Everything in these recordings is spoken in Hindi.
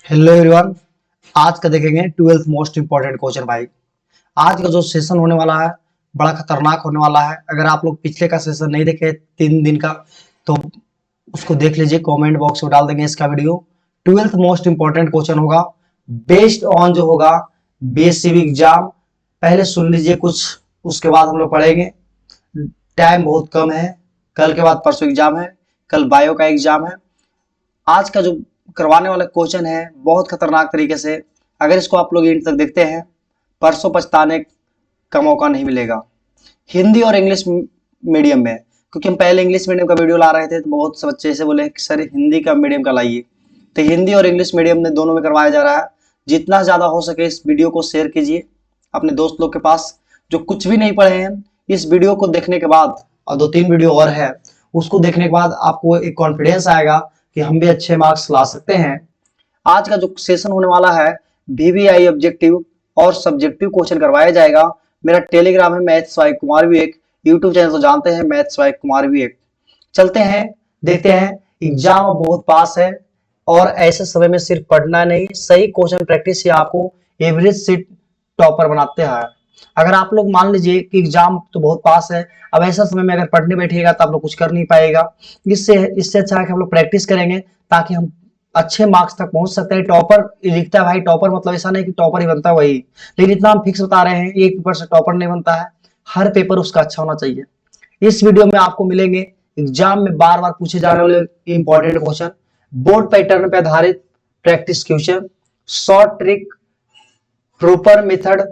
Hello everyone. आज का देखेंगे 12th मोस्ट इंपॉर्टेंट क्वेश्चन भाई। आज का जो सेशन होने वाला है बड़ा खतरनाक होने वाला है। अगर आप लोग पिछले का सेशन नहीं देखे 3 दिन का तो उसको देख लीजिए, कमेंट बॉक्स में डाल देंगे इसका video. 12th most important question होगा बेस्ड ऑन जो होगा बेस सिविक एग्जाम। पहले सुन लीजिए कुछ, उसके बाद हम लोग पढ़ेंगे। टाइम बहुत कम है, कल के बाद परसों एग्जाम है, कल बायो का एग्जाम है। आज का जो करवाने वाला क्वेश्चन है बहुत खतरनाक तरीके से, अगर इसको आप लोग एंड तक देखते हैं परसों पछताने का मौका नहीं मिलेगा। हिंदी और इंग्लिश मीडियम में, क्योंकि हम पहले इंग्लिश मीडियम का वीडियो ला रहे थे तो बहुत से बच्चे ऐसे बोले कि सर हिंदी का मीडियम का लाइए, तो हिंदी और इंग्लिश मीडियम में दोनों में करवाया जा रहा है। जितना ज़्यादा हो सके इस वीडियो को शेयर कीजिए अपने दोस्त लोग के पास जो कुछ भी नहीं पढ़े हैं। इस वीडियो को देखने के बाद, और 2-3 वीडियो और है, उसको देखने के बाद आपको एक कॉन्फिडेंस आएगा कि हम भी अच्छे मार्क्स ला सकते हैं। आज का जो सेशन होने वाला है VVI ऑब्जेक्टिव और सब्जेक्टिव क्वेश्चन करवाया जाएगा। मेरा टेलीग्राम है maths by Kumar Vivek, YouTube channel तो जानते हैं मैथ्स बाय कुमार विवेक। चलते हैं देखते हैं। एग्जाम बहुत पास है और ऐसे समय में सिर्फ पढ़ना नहीं, सही क्वेश्चन प्रैक्टिस से आपको एवरेज से टॉपर बनाते हैं। अगर आप लोग मान लीजिए कि एग्जाम तो बहुत पास है, अब ऐसा समय में अगर पढ़ने बैठिएगा तो आप लोग कुछ कर नहीं पाएगा। इससे इससे अच्छा है कि हम लोग प्रैक्टिस करेंगे ताकि हम अच्छे मार्क्स तक पहुंच सकते हैं। टॉपर लिखता है भाई, टॉपर मतलब ऐसा नहीं कि टॉपर ही बनता है वही, लेकिन इतना हम फिक्स बता रहे हैं एक पेपर से टॉपर नहीं बनता है, हर पेपर उसका अच्छा होना चाहिए। इस वीडियो में आपको मिलेंगे एग्जाम में बार बार पूछे जाने वाले इंपॉर्टेंट क्वेश्चन, बोर्ड पैटर्न पर आधारित practice question, short trick, proper method,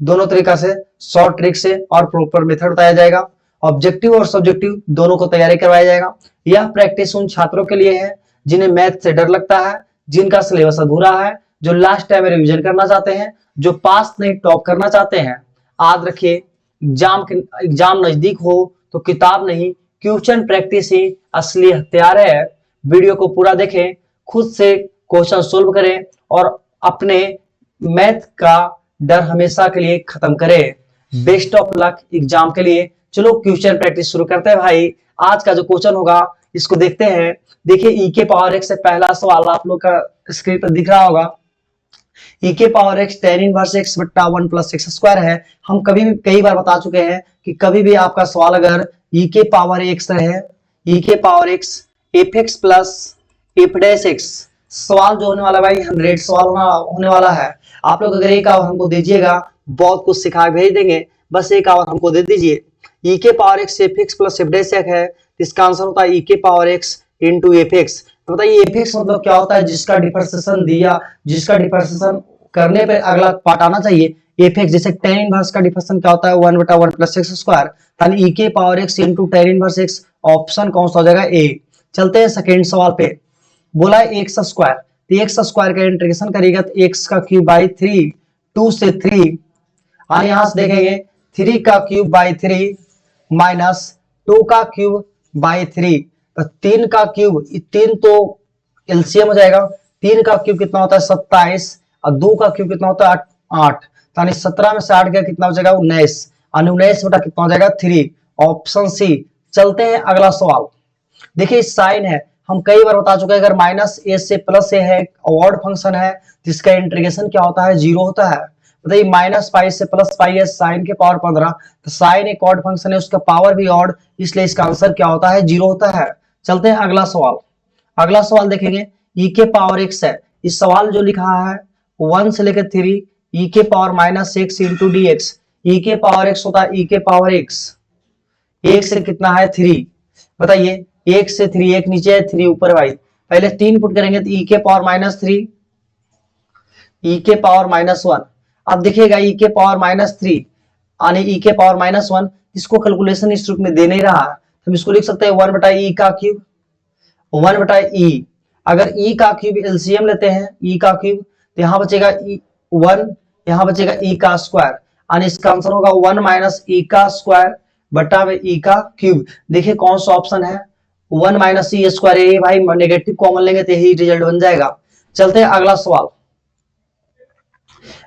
दोनों तरीका से, शॉर्ट ट्रिक से और प्रॉपर मेथड बताया जाएगा। ऑब्जेक्टिव और सब्जेक्टिव दोनों को तैयारी करवाया जाएगा। यह प्रैक्टिस उन छात्रों के लिए है जिन्हें मैथ से डर लगता है, जिनका सिलेबस अधूरा है, जो लास्ट टाइम रिवीजन करना चाहते हैं, जो पास नहीं टॉप करना चाहते हैं। याद रखिए, एग्जाम नजदीक हो तो किताब नहीं, क्वेश्चन प्रैक्टिस ही असली हथियार है। वीडियो को पूरा देखें, खुद से क्वेश्चन सोल्व करें और अपने मैथ का डर हमेशा के लिए खत्म करें। बेस्ट ऑफ लक एग्जाम के लिए। चलो क्वेश्चन प्रैक्टिस शुरू करते हैं भाई। आज का जो क्वेश्चन होगा इसको देखते हैं। देखिए ई के पावर एक्स से पहला सवाल आप लोग का स्क्रीन पर दिख रहा होगा। ई के power x tan inverse x बट्टा 1 प्लस एक्स स्क्वायर है। हम कभी भी कई बार बता चुके हैं कि कभी भी आपका सवाल अगर ई के पावर एक्स रहे, ई के power x F x plus F dash x, सवाल जो होने वाला भाई 100 सवाल होने वाला है। आप लोग अगर एक आवर हमको दीजिएगा बहुत कुछ सिखा भेज देंगे, बस एक आवर हमको दे दीजिए। ई के power x F x plus F dash x है, इसका आंसर होता है ई के power x into F x. तो बताइए एफ एक्स मतलब क्या होता है? जिसका डिफरेंशिएशन दिया, जिसका डिफरेंशिएशन करने पे अगला पार्ट आना चाहिए। एफ एक्स जैसे tan इनवर्स का डिफरेंशिएशन क्या होता है? 1/1 प्लस एक्स स्क्वायर, यानी ई के power x into tan inverse x. Option कौन सा हो जाएगा? ए। चलते हैं सेकेंड सवाल पे। बोला है एक्स स्क्वायर, तो एक्स स्क्वायर का इंटीग्रेशन करिएगा तो एक्स का क्यूब बाई 3, 2 से 3, और यहां से देखेंगे 3 का क्यूब बाई 3 माइनस 2 का क्यूब बाई 3, तो 3 का क्यूब, 3 तो एलसीएम हो जाएगा। 3 का क्यूब कितना होता है? 27, और 2 का क्यूब कितना होता है? 8, यानी 17 में से 8 गया कितना हो जाएगा? 19, और 19 बटा कितना हो जाएगा? 3। Option C. चलते हैं अगला सवाल। देखिए साइन है, हम कई बार बता चुके हैं अगर माइनस ए से प्लस ए है, ऑड फंक्शन है, जिसका इंटीग्रेशन क्या होता है? 0 होता है। बताइए माइनस पाई से प्लस पाई है, साइन के पावर 15, तो साइन एक ऑड फंक्शन है, उसका पावर भी ऑड, इसलिए इसका आंसर क्या होता है? 0 होता है। चलते हैं अगला सवाल। अगला सवाल देखेंगे ई के पावर एक्स है। इस सवाल जो लिखा है 1 से लेकर 3 ई के power minus x into d x. E के पावर एक्स होता है ई के पावर एक्स, एक से कितना है? 3। बताइए 1 से 3, एक नीचे है 3 ऊपर भाई, पहले 3 पुट करेंगे तो ई के पावर माइनस 3, ई के पावर माइनस 1। अब देखिएगा ई के पावर माइनस 3 यानी ई के पावर माइनस 1, इसको कैलकुलेशन इस रूप में दे नहीं रहा है, हम इसको लिख सकते हैं 1 बटा ई का क्यूब, 1 बटा ई। अगर ई का क्यूब एलसीएम लेते हैं, ई का क्यूब, तो यहाँ बचेगा ई 1, यहाँ बचेगा ई का स्क्वायर, यानी इसका आंसर होगा 1 माइनस ई का स्क्वायर बटा में ई का क्यूब। देखिए कौन सा ऑप्शन है? 1 माइनस ई स्क्वायर। ये भाई नेगेटिव कॉमन लेंगे तो यही रिजल्ट बन जाएगा। चलते हैं अगला सवाल।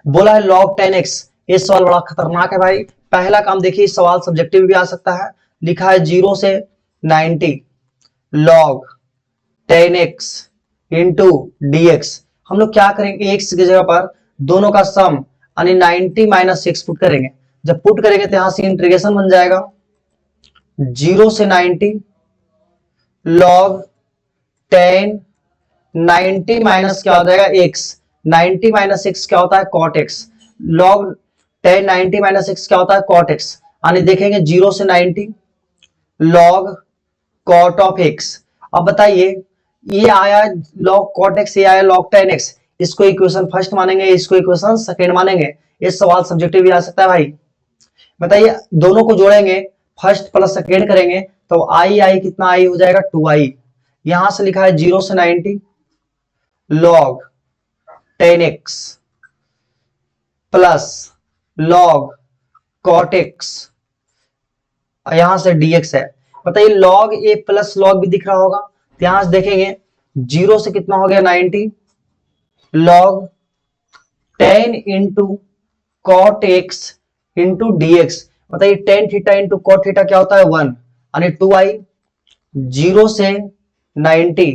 बोला है log 10x। ये सवाल बड़ा खतरनाक है भाई। पहला काम देखिए, सवाल सब्जेक्टिव भी आ सकता है। लिखा है 0 से 90 log 10x इंटू dx। हम लोग क्या करेंगे, एक्स की जगह पर दोनों का सम यानी 90 माइनस 6 पुट करेंगे। जब पुट करेंगे तो यहां से इंटीग्रेशन बन जाएगा 0 से 90 लॉग 10 90 माइनस क्या हो जाएगा x, 90 माइनस x क्या होता है cot x, log 10 90 minus x क्या होता है cot x, यानी देखेंगे 0 से 90 log cot ऑफ x। अब बताइए ये आया log cot x, ये आया log 10x, इसको इक्वेशन फर्स्ट मानेंगे, इसको इक्वेशन सेकेंड मानेंगे। ये सवाल सब्जेक्टिव भी आ सकता है भाई। बताइए दोनों को जोड़ेंगे, फर्स्ट प्लस सेकेंड करेंगे तो आई आई कितना आई हो जाएगा 2i। यहां से लिखा है 0 से 90 log 10x plus log cot x, यहां से dx है। बताइए log a plus log b दिख रहा होगा, तो यहां से देखेंगे 0 से कितना हो गया 90 log 10 into cot x into dx। बताइए tan theta into cot theta क्या होता है 1, यानी 2i। 0 से 90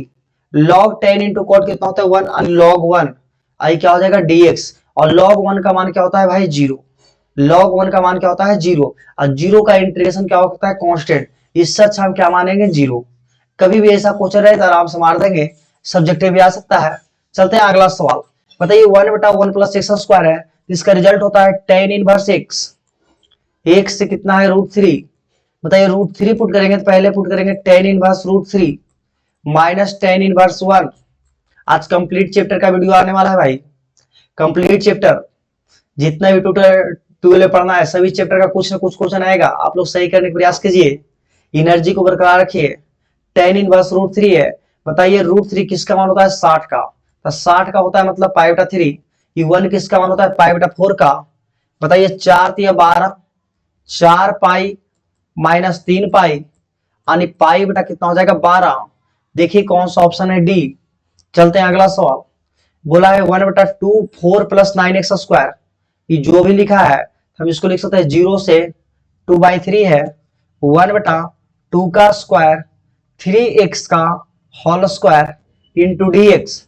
log 10 इंटू कॉट कितना होता है 1, यानी log 1 आई क्या हो जाएगा dx। और log 1 का मान क्या होता है भाई 0, log 1 का मान क्या होता है 0, और 0 का इंटीग्रेशन क्या होता है कांस्टेंट। इससे अच्छा हम क्या मानेंगे 0। कभी भी ऐसा क्वेश्चन रहे तो आराम से मार देंगे, सब्जेक्टिव भी आ सकता है। चलते हैं अगला सवाल। बताइए 1/1 प्लस एक्स स्क्वायर है, इसका रिजल्ट होता है tan इनवर्स x, x से कितना है √3। बताइए √3 पुट करेंगे तो पहले पुट करेंगे tan inverse √3 minus tan inverse 1। आज कंप्लीट चैप्टर का वीडियो आने वाला है भाई, कंप्लीट चैप्टर जितना भी टोटल 12 पढ़ना है सभी चैप्टर का कुछ ना कुछ क्वेश्चन आएगा, आप लोग सही करने का प्रयास कीजिए, एनर्जी को बरकरार रखिए। tan इनवर्स √3 है। बताइए √3 किसका मान होता है 60 का, तो 60 का होता है मतलब π/3। ये 1 किसका मान होता है π/4 का। बताइए 4 या 12, 4 पाई माइनस 3 पाई, यानी पाई बटा कितना हो जाएगा 12। देखिए कौन सा ऑप्शन है डी। चलते हैं अगला सवाल। बोला है 1/2 4 प्लस 9x स्क्वायर, ये जो भी लिखा है हम इसको लिख सकते हैं 0 से 2/3 है 1/2 का स्क्वायर 3x का होल स्क्वायर इंटू dx।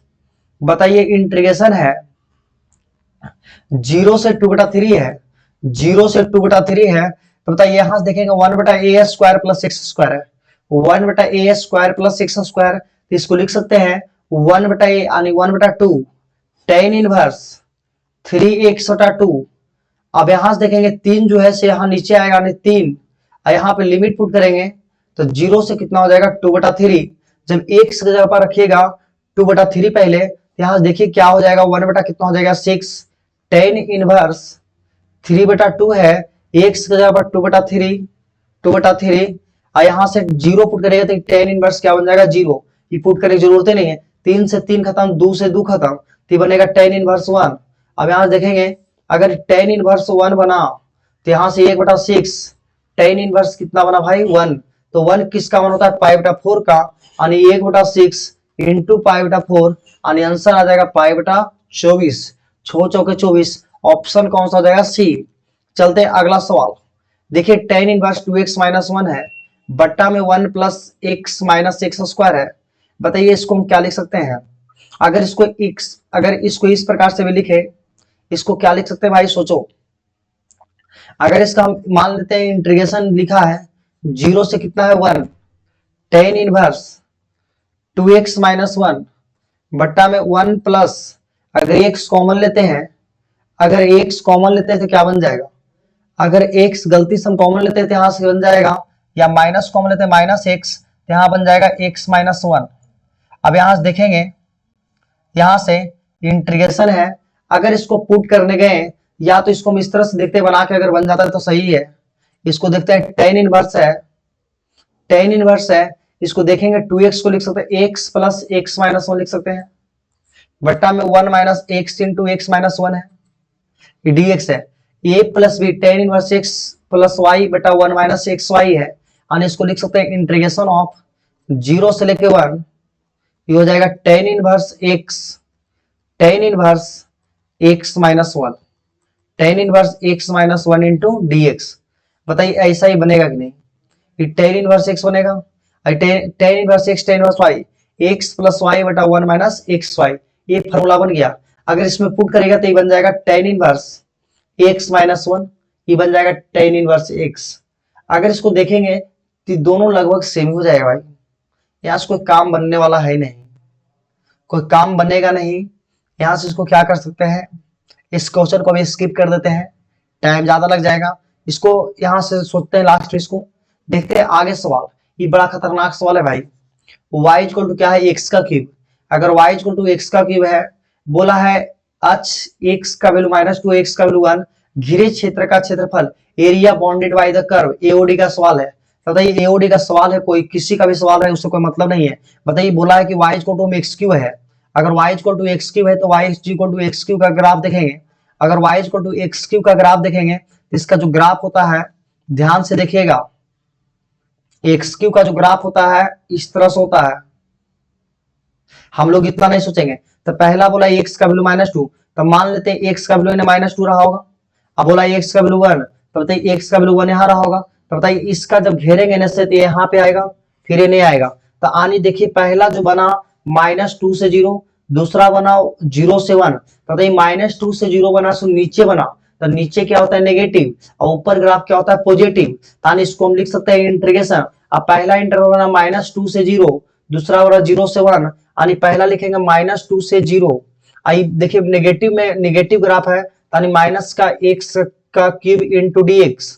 बताइए इंटीग्रेशन है 0 से 2/3 है, 0 से 2/3 है, तो बताइए यहां से देखेंगे 1/a square plus x square है, 1/a square plus x square, तो इसको लिख सकते हैं 1/a यानी 1/2 tan इनवर्स 3x/2। अब यहां से देखेंगे 3 जो है से यहां नीचे आएगा यानी 3, यहां पे लिमिट पुट करेंगे तो 0 से कितना हो जाएगा 2/3। जब x की जगह पर रखिएगा 2/3 पहले, यहां से देखिए क्या हो जाएगा 1 कितना हो जाएगा 6 tan इनवर्स 3/2 है, x की जगह पर 2/3 और यहां से 0 पुट करेगा तो tan इनवर्स क्या बन जाएगा 0। ये पुट करने की जरूरत ही नहीं है, 3 से 3 खत्म, 2 से 2 खत्म, तो बनेगा tan इनवर्स 1। अब यहां से देखेंगे अगर tan इनवर्स 1 बना तो यहां से 1/6 tan इनवर्स कितना बना भाई 1, तो 1 किसका मान होता है π/4 का, यानी 1/6 इंटू π/4, यानी आंसर आ जाएगा π/24। 6 चौके 24, ऑप्शन कौन सा हो जाएगा सी। चलते हैं अगला सवाल। देखिए tan इनवर्स 2x माइनस 1 है बट्टा में 1 plus x minus x square है। बताइए इसको हम क्या लिख सकते हैं, अगर इसको इस प्रकार से भी लिखे, इसको क्या लिख सकते हैं भाई सोचो। अगर इसका हम मान लेते हैं इंटीग्रेशन लिखा है 0 से कितना है 1 tan इनवर्स 2x माइनस 1 बट्टा में 1 प्लस, अगर x कॉमन लेते हैं, अगर x कॉमन लेते हैं तो क्या बन जाएगा, अगर x गलती से हम कॉमन लेते हैं तो यहां से बन जाएगा, या माइनस कॉमन लेते हैं माइनस x, तो यहां बन जाएगा x माइनस 1। अब यहां से देखेंगे यहां से इंटीग्रेशन है, अगर इसको पुट करने गए या तो इसको हम इस तरह से देखते बना के अगर बन जाता है तो सही है। इसको देखते हैं tan इनवर्स है, tan इनवर्स है, इसको देखेंगे 2x को लिख सकते हैं x प्लस x माइनस 1 लिख सकते हैं बट्टा में 1 minus x into x minus 1 है, ये dx है। a plus B tan inverse x plus y बटा 1 माइनस एक्स वाई है, यानी इसको लिख सकते हैं इंटीग्रेशन ऑफ 0 से लेके 1, ये हो जाएगा tan inverse x minus 1, tan inverse x minus 1 into dx। बताइए ऐसा ही बनेगा कि नहीं, ये tan इनवर्स x बनेगा, tan inverse x tan inverse y x plus y बटा 1 माइनस एक्स वाई, ये फॉर्मूला बन गया। अगर इसमें पुट करेगा तो ये बन जाएगा tan इनवर्स x माइनस 1, ये बन जाएगा tan इनवर्स x। अगर इसको देखेंगे तो दोनों लगभग सेम हो जाएगा भाई, यहाँ से कोई काम बनने वाला है नहीं, कोई काम बनेगा नहीं। यहाँ से इसको क्या कर सकते हैं, इस क्वेश्चन को भी स्किप कर देते हैं, टाइम ज्यादा लग जाएगा। इसको यहाँ से सोचते हैं लास्ट में, इसको देखते हैं आगे सवाल। ये बड़ा खतरनाक सवाल है भाई। y इक्वल टू क्या है, x का क्यूब। अगर y इक्वल टू x का क्यूब है, बोला है x का वैल्यू -2 x का वैल्यू 1, घिरे क्षेत्र का क्षेत्रफल, area bounded by the curve, AOD का सवाल है। बताइए एओडी का सवाल है, कोई किसी का भी सवाल है उससे कोई मतलब नहीं है। बताइए बोला है कि y equal to x cube है। अगर y equal to x cube है तो y equal to x cube का ग्राफ देखेंगे। अगर y equal to x cube का ग्राफ देखेंगे तो इसका जो ग्राफ होता है, ध्यान से देखिएगा, एक्स क्यू का जो ग्राफ होता है इस तरह से होता है। हम लोग इतना नहीं सोचेंगे। तो पहला बोला x का वैल्यू -2, तो मान लेते हैं x का वैल्यू -2 रहा होगा। अब बोला x का वैल्यू 1, तो बताइए x का वैल्यू 1 यहाँ रहा होगा। तो बताइए इसका जब घेरेंगे ना से तो यहाँ पे आएगा, फिर ये नहीं आएगा। तो आनी देखिए, पहला जो बना -2 से 0, दूसरा बना 0 से 1। तो बताइए -2 से 0 बना सो नीचे बना, तो नीचे क्या होता है नेगेटिव, और ऊपर ग्राफ क्या होता है पॉजिटिव। तानी इसको हम लिख सकते हैं इंटीग्रेशन। अब पहला इंटरवल बना -2 से 0, दूसरा वाला 0 से 1, यानी पहला लिखेंगे -2 से 0। आई देखिए नेगेटिव में नेगेटिव ग्राफ है, यानी माइनस का x का क्यूब इंटू dx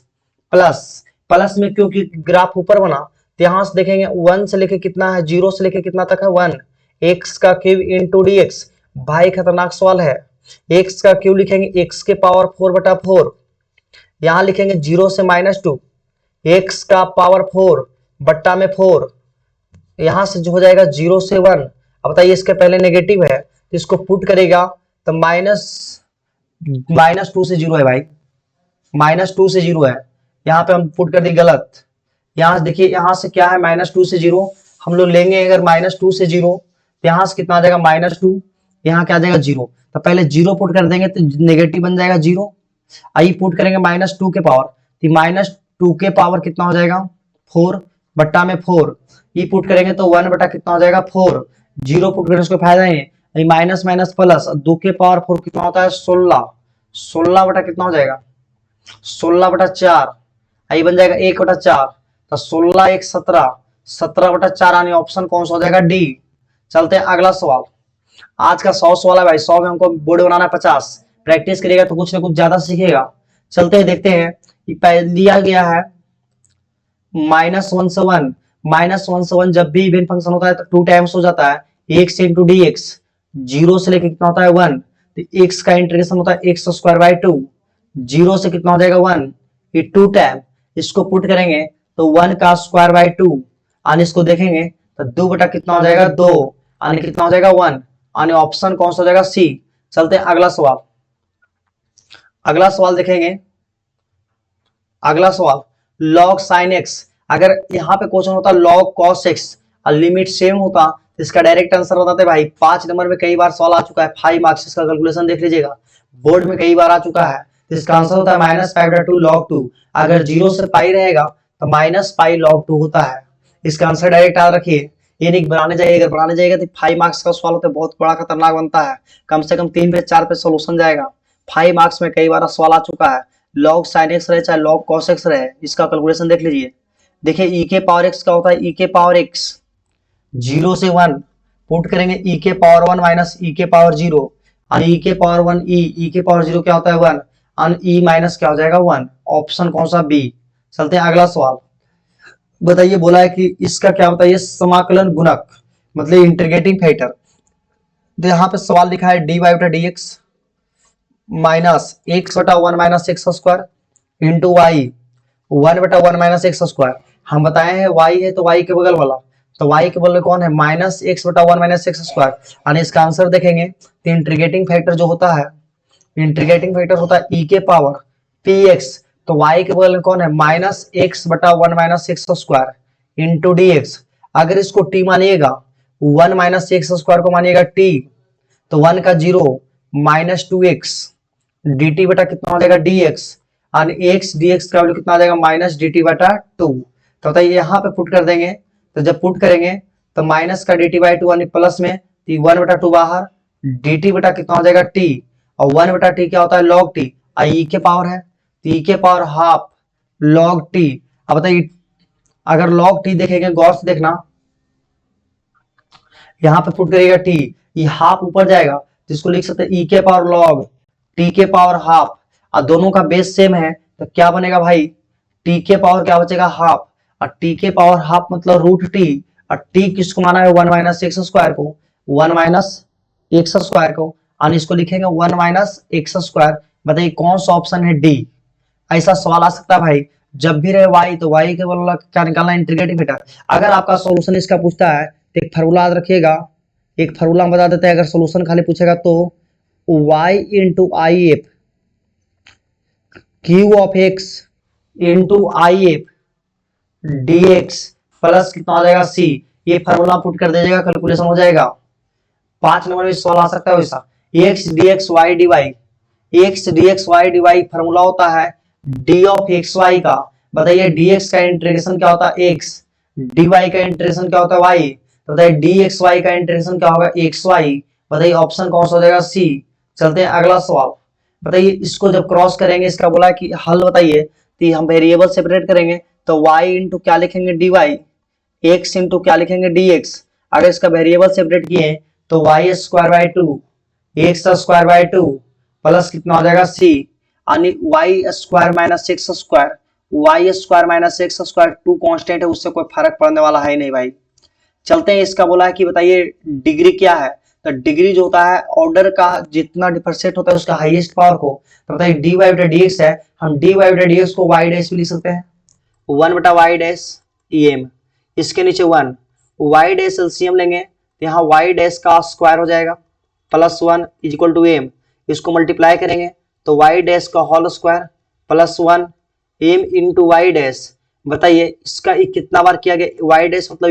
प्लस में क्योंकि ग्राफ ऊपर बना, तो यहां से देखेंगे 1 से लेके कितना है, 0 से लेके कितना तक है 1, x का क्यूब इंटू dx। भाई खतरनाक सवाल है। x का क्यूब लिखेंगे x के पावर 4/4, यहां लिखेंगे 0 से -2, x का पावर 4 बट्टा में 4, यहां से जो हो जाएगा 0 से 1। अब बताइए इसके पहले नेगेटिव है तो इसको पुट करेगा तो -2 से 0 है भाई, -2 से 0 है। यहाँ पे हम पुट कर दी गलत। यहाँ देखिए यहाँ से क्या है -2 से 0, हम लोग लेंगे अगर -2 से 0, तो यहाँ से कितना आ जाएगा -2, यहाँ क्या आ जाएगा 0। तो पहले 0 पुट कर देंगे तो नेगेटिव बन जाएगा 0। आई पुट करेंगे -2 के पावर, तो -2 के पावर कितना हो जाएगा 4 बट्टा में 4। ये पुट करेंगे तो 1 बटा कितना हो जाएगा 4। 0 पुट करने से फायदा नहीं है, माइनस माइनस प्लस, 2 के पावर 4 कितना होता है 16। 16 बटा कितना हो जाएगा 16 बटा 4, आई बन जाएगा 1 बटा 4। तो 16 1 17, 17 बटा 4, यानी ऑप्शन कौन सा हो जाएगा डी। चलते हैं अगला सवाल। आज का 100 सवाल है भाई, 100 में हमको बोर्ड बनाना है 50। प्रैक्टिस करिएगा तो कुछ ना कुछ ज्यादा सीखिएगा। चलते हैं देखते हैं, दिया गया है -1 से 1, -1 से 1 जब भी इवन फंक्शन होता है तो 2 टाइम्स हो जाता है, x इंटू डी एक्स। 0 से लेके कितना होता है 1, तो x का इंटीग्रेशन होता है x स्क्वायर बाई 2। 0 से कितना हो जाएगा 1, ये 2 टाइम, इसको पुट करेंगे तो 1 का स्क्वायर बाई 2, और इसको देखेंगे तो 2 बटा कितना हो जाएगा 2, यानी कितना हो जाएगा 1, यानी ऑप्शन कौन सा हो जाएगा सी। चलते हैं अगला सवाल। अगला सवाल देखेंगे, अगला सवाल log sin x। अगर यहाँ पे क्वेश्चन होता log cos x और लिमिट सेम होता तो इसका डायरेक्ट आंसर बताते भाई। 5 नंबर में कई बार सवाल आ चुका है, 5 मार्क्स का कैलकुलेशन देख लीजिएगा, बोर्ड में कई बार आ चुका है। तो इसका आंसर होता है -5/2 log 2। अगर 0 से पाई रहेगा तो -पाई log 2 होता है। इसका आंसर डायरेक्ट याद रखिए, ये नहीं बनाने जाइए, अगर बनाने जाएगा तो 5 मार्क्स का सवाल होता है, बहुत बड़ा खतरनाक बनता है। कम से कम 3 पे 4 पे सोल्यूशन जाएगा। 5 मार्क्स में कई बार सवाल आ चुका है, log sin x रहे चाहे log cos x रहे, इसका कैलकुलेशन देख लीजिए। देखिए e के पावर x का होता है e के पावर x, 0 से 1 पुट करेंगे e के पावर 1 माइनस e के पावर 0, और e के पावर 1 e के पावर 0 क्या होता है 1, और e माइनस क्या हो जाएगा 1, ऑप्शन कौन सा बी। चलते हैं अगला सवाल। बताइए बोला है कि इसका क्या बताइए समाकलन गुणक, मतलब इंटीग्रेटिंग फैक्टर। तो यहाँ पे सवाल लिखा है dy बटा dx माइनस x बटा 1 minus x square into y 1 बटा 1 माइनस एक्स स्क्वायर। हम बताए हैं y है तो y के बगल वाला, तो y के बगल में कौन है -x बटा 1 माइनस एक्स स्क्वायर, यानी इसका आंसर देखेंगे तो इंटीग्रेटिंग फैक्टर जो होता है, इंटीग्रेटिंग फैक्टर होता है e के पावर px, तो y के बगल में कौन है -x बटा 1 minus x square into dx। अगर इसको t मानिएगा, 1 माइनस एक्स स्क्वायर को मानिएगा t, तो 1 का 0 -2x dt बटा कितना हो जाएगा dx, और x dx का वैल्यू कितना आ जाएगा -dt बटा 2। तो बताइए यहाँ पे पुट कर देंगे, तो जब पुट करेंगे तो माइनस का dt बाई 2 यानी प्लस में 1 बटा 2 बाहर, डी टी बटा कितना हो जाएगा टी, और 1 बटा टी क्या होता है लॉग टी, ई के पावर है तो ई के पावर हाफ लॉग टी। अब बताइए अगर लॉग टी देखेंगे गौर से देखना, यहाँ पे पुट करिएगा टी, ये हाफ ऊपर जाएगा तो इसको लिख सकते हैं ई के पावर लॉग टी के पावर हाफ, और दोनों का बेस सेम है तो क्या बनेगा भाई, टी के पावर क्या बचेगा हाफ, और टी के पावर हाफ मतलब रूट टी, और टी किसको माना है 1 माइनस एक्स स्क्वायर को, 1 माइनस एक्स स्क्वायर को, और इसको लिखेंगे 1 माइनस एक्स स्क्वायर। बताइए कौन सा ऑप्शन है डी। ऐसा सवाल आ सकता है भाई, जब भी रहे y तो y के बदले क्या निकालना है इंटीग्रेटिंग फैक्टर। अगर आपका सॉल्यूशन इसका पूछता है तो एक फार्मूला याद रखिएगा, एक फार्मूला बता देते हैं, अगर सॉल्यूशन खाली पूछेगा तो y into I F Q of x into I F D x plus कितना हो जाएगा सी, ये फार्मूला पुट कर दीजिएगा कैलकुलेशन हो जाएगा। 5 नंबर में सवाल आ सकता है वैसा, x d x y d y, x d x y d y formula होता है डी ऑफ एक्स वाई का। बताइए डी एक्स का इंटीग्रेशन क्या होता है एक्स, डी वाई का इंटीग्रेशन क्या होता है वाई, तो बताइए डी एक्स वाई का इंटीग्रेशन क्या होगा एक्स वाई। बताइए ऑप्शन कौन सा हो जाएगा सी। चलते हैं अगला सवाल। बताइए इसको जब क्रॉस करेंगे, इसका बोला कि हल बताइए, तो हम वेरिएबल सेपरेट करेंगे तो y इंटू क्या लिखेंगे डी वाई, एक्स इंटू क्या लिखेंगे डी एक्स। अगर इसका वेरिएबल सेपरेट किए तो y square by two x square by two plus कितना हो जाएगा सी, यानी y square minus x square, y square minus x square two constant है, उससे कोई फर्क पड़ने वाला है नहीं भाई। चलते हैं इसका बोला है कि बताइए डिग्री क्या है, तो डिग्री जो होता है ऑर्डर का जितना डिफरेंशिएट होता है उसका हाईएस्ट पावर को, तो बताइए डी वाई बटा डी एक्स है, हम डी वाई बटा डी एक्स को वाई डैश भी लिख सकते हैं 1 बटा वाई डैश एम, इसके नीचे 1 वाई डैश एलसीएम लेंगे तो यहाँ वाई डैश का स्क्वायर हो जाएगा plus 1 is equal to M, इसको मल्टीप्लाई करेंगे तो वाई डैश का whole square plus 1 M into y dash. बताइए इसका कितना बार किया गया, वाई डैश मतलब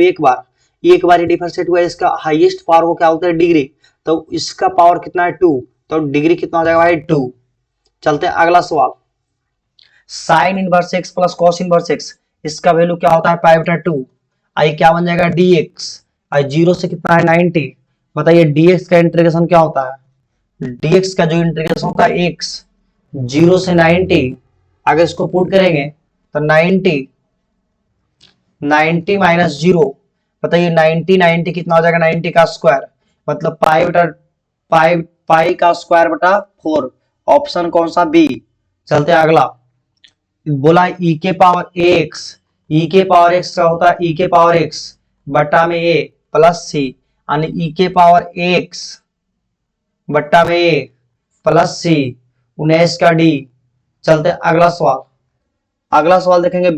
एक बार ही डिफरेंशिएट हुआ है, इसका हाईएस्ट पावर को क्या बोलते हैं डिग्री, तो इसका पावर कितना है 2, तो डिग्री कितना हो जाएगा भाई 2। चलते हैं अगला सवाल, sine inverse x plus cos inverse x, इसका वैल्यू क्या होता है पाई बटा 2, आई क्या बन जाएगा डी एक्स, आई जीरो से कितना है 90। बताइए dx का इंटीग्रेशन क्या होता है, dx का जो इंटीग्रेशन होता है x जीरो से 90, अगर इसको पुट करेंगे तो 90 माइनस जीरो, बताइए 90 कितना हो जाएगा 90 का स्क्वायर मतलब पाई बटा पाई का स्क्वायर बटा 4, ऑप्शन कौन सा बी। चलते हैं अगला, बोला e के पावर एक्स, e के पावर एक्स का होता है e के पावर एक्स बटा में a प्लस सी, यानी e के पावर एक्स बट्टा में a प्लस सी 19 का d। चलते अगला सवाल, अगला सवाल देखेंगे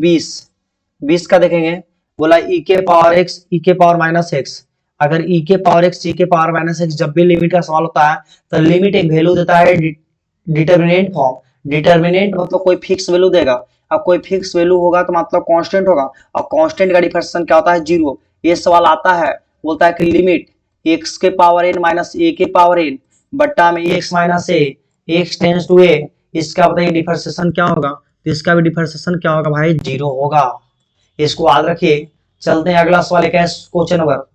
20 का देखेंगे, बोला e के पावर x e के पावर माइनस एक्स। अगर e के पावर x e के पावर माइनस एक्स जब भी लिमिट का सवाल होता है तो लिमिट एक वैल्यू देता है डिटर्मिनेंट फॉर्म, डिटर्मिनेंट मतलब कोई फिक्स वैल्यू देगा, अब कोई फिक्स वैल्यू होगा तो मतलब कांस्टेंट होगा, और कांस्टेंट का डिफरेंशिएशन क्या होता है जीरो। ये सवाल आता है, बोलता है कि लिमिट x के पावर n माइनस a के पावर n बट्टा में x minus a x tends to a, इसका बताइए डिफरेंशिएशन क्या होगा, तो इसका भी डिफरेंशिएशन क्या होगा भाई जीरो होगा, इसको याद रखिए। चलते हैं अगला सवाल एक है क्वेश्चन नंबर,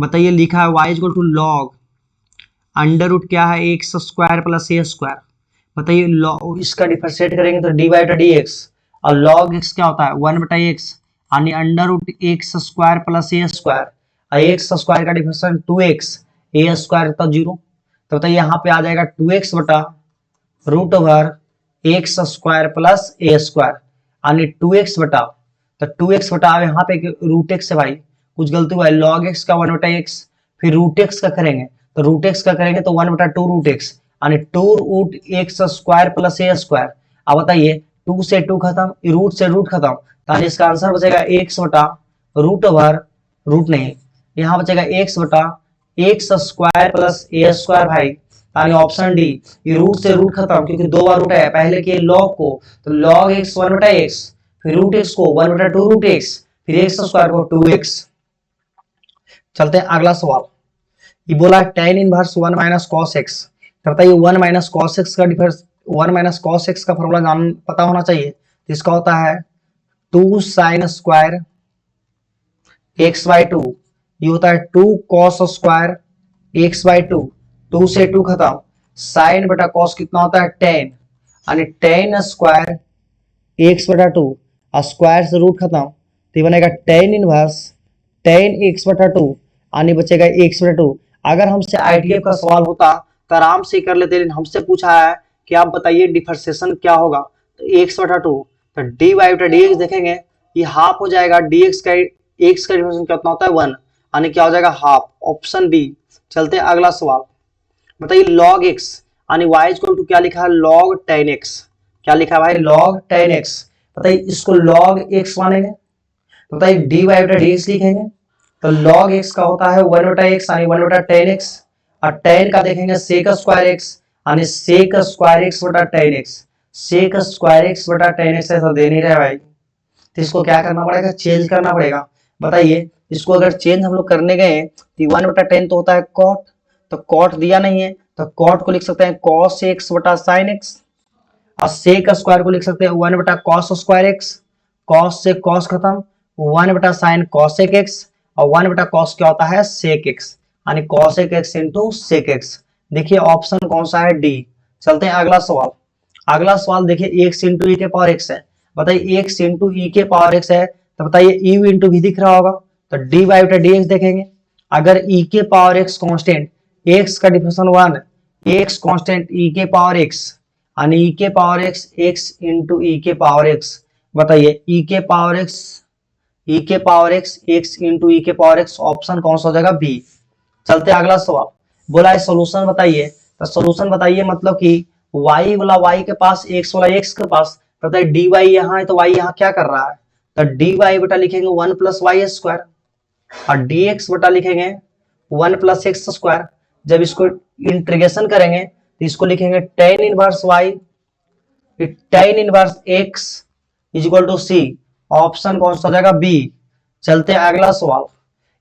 बताइए लिखा है y equal to log under root क्या है x square plus a square. बताइए लॉग इसका डिफरेंशिएट करेंगे तो डी बाई बटा डी एक्स, और लॉग एक्स क्या होता है 1 बटा एक्स, यानी under root x square plus a square, और एक्स स्क्वायर का डिफरेंशिएशन 2x, ए स्क्वायर तो 0, तो बताइए यहाँ पे आ जाएगा 2x बटा root over x square plus a square, यानी 2x बटा, तो 2x बटा यहाँ पे रूट एक्स है भाई, कुछ गलती हुआ है, लॉग एक्स का 1 बटा एक्स, फिर रूट एक्स का करेंगे तो रूट एक्स का करेंगे तो 1 बटा 2 रूट एक्स, यानी 2 root x square plus a square. अब बताइए 2 से 2 खत्म, रूट से रूट खत्म, तो इसका आंसर बचेगा एक्स बटा रूट ओवर रूट नहीं, यहाँ बचेगा एक्स बटा x square plus a square भाई, यानी ऑप्शन डी। ये रूट से रूट खत्म क्योंकि दो बार रूट है, पहले के लॉग को तो लॉग एक्स 1 बटा एक्स, फिर रूट एक्स को 1 बटा 2 रूट एक्स, फिर एक्स स्क्वायर को 2x। चलते हैं अगला सवाल, ये बोला tan inverse 1 minus cos x, तो बताइए 1 माइनस कॉस एक्स का डिफरेंस 1 माइनस कॉस एक्स का फॉर्मूला जान पता होना चाहिए, तो इसका होता है 2 साइन स्क्वायर एक्स बाई 2, ये होता है 2 कॉस स्क्वायर एक्स बाई 2 2 से 2 खत्म, साइन बटा कॉस कितना होता है 10, यानी 10 स्क्वायर एक्स बटा 2, और स्क्वायर से रूट खत्म, तो ये बनेगा 10 इनवर्स 10 एक्स बटा 2, यानी बचेगा एक्स बटा 2। अगर हमसे आईटीएफ का सवाल होता तो आराम से कर लेते, लेकिन हमसे पूछा है कि आप बताइए डिफरेंशिएशन क्या होगा, तो एक्स बटा 2, तो डी वाई बटा डी एक्स देखेंगे, ये हाफ हो जाएगा, डी एक्स का डिफरेंशिएशन कितना होता है 1, यानी क्या हो जाएगा हाफ, ऑप्शन बी। चलते हैं अगला सवाल, बताइए log x, यानी y इक्वल टू क्या लिखा है log 10x, क्या लिखा है भाई log 10x। बताइए इसको log x मानेंगे, तो बताइए dy बटा dx लिखेंगे, तो log x का होता है 1 बटा x, यानी 1 बटा 10x, और 10 का देखेंगे sec स्क्वायर x, यानी sec स्क्वायर x बटा 10x, sec स्क्वायर x बटा 10x, ऐसा दे नहीं रहा भाई, तो इसको क्या करना पड़ेगा, चेंज करना पड़ेगा। बताइए इसको अगर चेंज हम लोग करने गए तो 1 बटा 10 तो होता है cot, तो cot दिया नहीं है, तो cot को लिख सकते हैं cos x बटा sin x, और sec स्क्वायर को लिख सकते हैं 1 बटा cos स्क्वायर x, cos से cos खत्म, 1 बटा sin cosec x, और 1 बटा cos क्या होता है sec x, यानी cosec x into sec x। देखिए ऑप्शन कौन सा है डी। चलते हैं अगला सवाल, अगला सवाल देखिए x इंटू ई के पावर x है, बताइए x इंटू ई के पावर x है, तो बताइए u इंटू भी दिख रहा होगा, तो डी वाई बटा डी एक्स देखेंगे, अगर e के पावर x कांस्टेंट, x का डिफरेंशिएशन 1, x कांस्टेंट e के पावर x, यानी e के power x x into e के पावर x, बताइए e के power x x into e के पावर x, ऑप्शन कौन सा हो जाएगा बी। चलते अगला सवाल, बोला है सोल्यूशन बताइए, तो सोल्यूशन बताइए मतलब कि y वाला y के पास, x वाला x के पास, बताइए dy यहाँ है तो y यहाँ क्या कर रहा है, तो dy बटा लिखेंगे 1 प्लस वाई स्क्वायर, और dx बटा लिखेंगे 1 प्लस एक्स स्क्वायर। जब इसको इंटीग्रेशन करेंगे तो इसको लिखेंगे tan inverse y, tan inverse x is equal to C, option कौन सा हो जाएगा बी। चलते हैं अगला सवाल,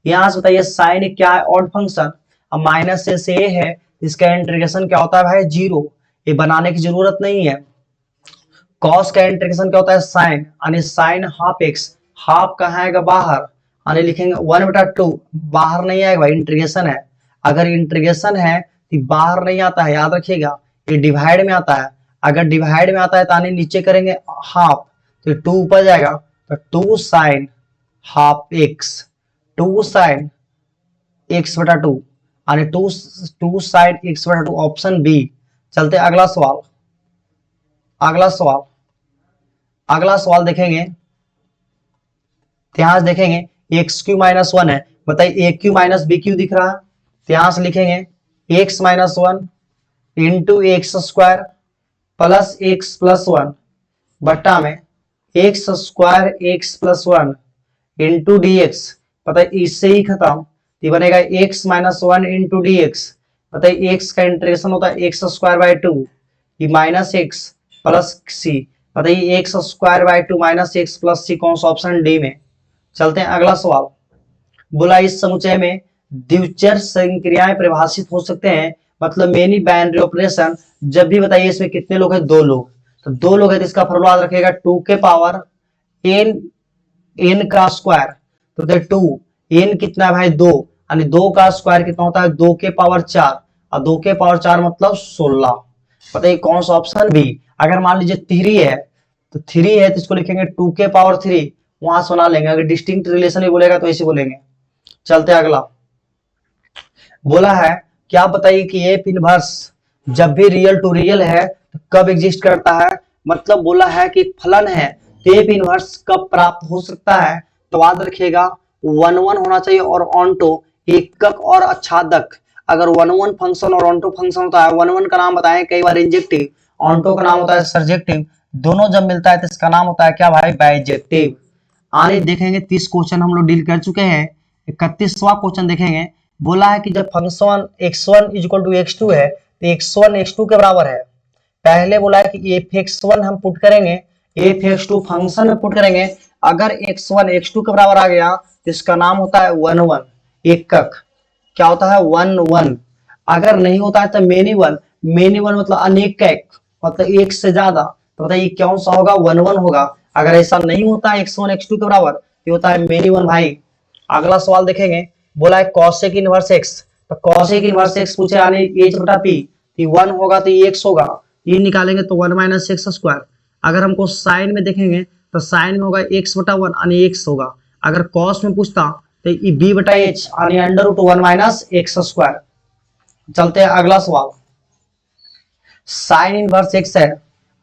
यहां से बताइए साइन क्या है ऑड फंक्शन, अब माइनस से ए है, इसका इंटीग्रेशन क्या होता है भाई 0, ये बनाने की जरूरत नहीं है। कॉस का इंटीग्रेशन क्या होता है साइन, यानी साइन हाफ एक्स, हाफ कहाँ आएगा बाहर, यानी लिखेंगे 1 बटा 2, बाहर नहीं आएगा भाई, इंटीग्रेशन है, अगर इंटीग्रेशन है तो बाहर नहीं आता है, याद रखिएगा, ये डिवाइड में आता है, अगर डिवाइड में आता है तो आने नीचे करेंगे हाफ, तो 2 ऊपर जाएगा, तो 2 sine half x, 2 sine x बटा 2, यानी 2 साइन एक्स बटा 2, ऑप्शन बी। चलते अगला सवाल, अगला सवाल देखेंगे, यहां से देखेंगे एक्स क्यू माइनस 1 है, बताइए ए क्यू माइनस बी क्यू दिख रहा है, तो यहां से लिखेंगे x minus 1 into x square plus x plus 1 बट्टा में x square x plus 1 into d x, बताइए इससे ही खत्म, ये बनेगा x minus 1 into d x, बताइए एक्स का इंटीग्रेशन होता है एक्स स्क्वायर बाय 2, ये माइनस एक्स प्लस सी, बताइए x square by 2 minus x plus c, कौन सा ऑप्शन डी में। चलते हैं अगला सवाल, बोला इस समुच्चय में द्विचर संक्रियाएं परिभाषित हो सकते हैं, मतलब मेनी बाइनरी ऑपरेशन, जब भी बताइए इसमें कितने लोग हैं 2 लोग, तो 2 लोग है तो इसका फॉर्मूला याद रखिएगा 2 के पावर n का स्क्वायर, तो 2 n कितना है भाई 2, यानी 2 का स्क्वायर कितना होता है 2 के पावर 4, और 2 के पावर 4 मतलब 16, बताइए कौन सा ऑप्शन बी। अगर मान लीजिए 3 है तो 3 है तो इसको लिखेंगे 2 के पावर 3, वहां से बना लेंगे, अगर डिस्टिंक्ट रिलेशन ही बोलेगा तो ऐसे बोलेंगे। चलते अगला, बोला है क्या बताइए कि एफ इनवर्स जब भी रियल टू रियल है तो कब एग्जिस्ट करता है, मतलब बोला है कि फलन है तो एफ इनवर्स कब प्राप्त हो सकता है, तो याद रखिएगा 1 होना चाहिए, और ऑनटो एकक और आच्छादक, अगर 1 फंक्शन और ऑनटो फंक्शन होता है, 1 का नाम बताएं कई बार इंजेक्टिव, ऑनटो का नाम होता है सर्जेक्टिव, दोनों जब मिलता है तो इसका नाम होता है क्या भाई बाइजेक्टिव। आगे देखेंगे 30 क्वेश्चन हम लोग डील कर चुके हैं, 31वां क्वेश्चन देखेंगे, बोला है कि जब function x1 equal to x2 है तो x1 x2 के बराबर है, पहले बोला है कि f(x1) हम पुट करेंगे, f(x2) फंक्शन में पुट करेंगे, अगर x1 x2 के बराबर आ गया तो इसका नाम होता है 1 एकक, क्या होता है 1 अगर नहीं होता है तो मेनी वन मतलब अनेक, मतलब एक से ज्यादा, तो बताइए कौन सा होगा 1 होगा, अगर ऐसा नहीं होता है x1 x2 के बराबर तो होता है मेनी वन भाई। अगला सवाल देखेंगे, बोला है cosec इनवर्स x, तो कॉसेक इनवर्स एक्स पूछे यानी एच बटा पी, तो 1 होगा तो ये एक्स होगा, ये निकालेंगे तो 1 माइनस एक्स स्क्वायर। अगर हमको साइन में देखेंगे तो साइन में होगा एक्स बटा 1 यानी एक्स होगा। अगर कॉस में पूछता तो ये बी बटा एच यानी under root 1 minus x square. चलते हैं अगला सवाल। साइन इनवर्स एक्स है,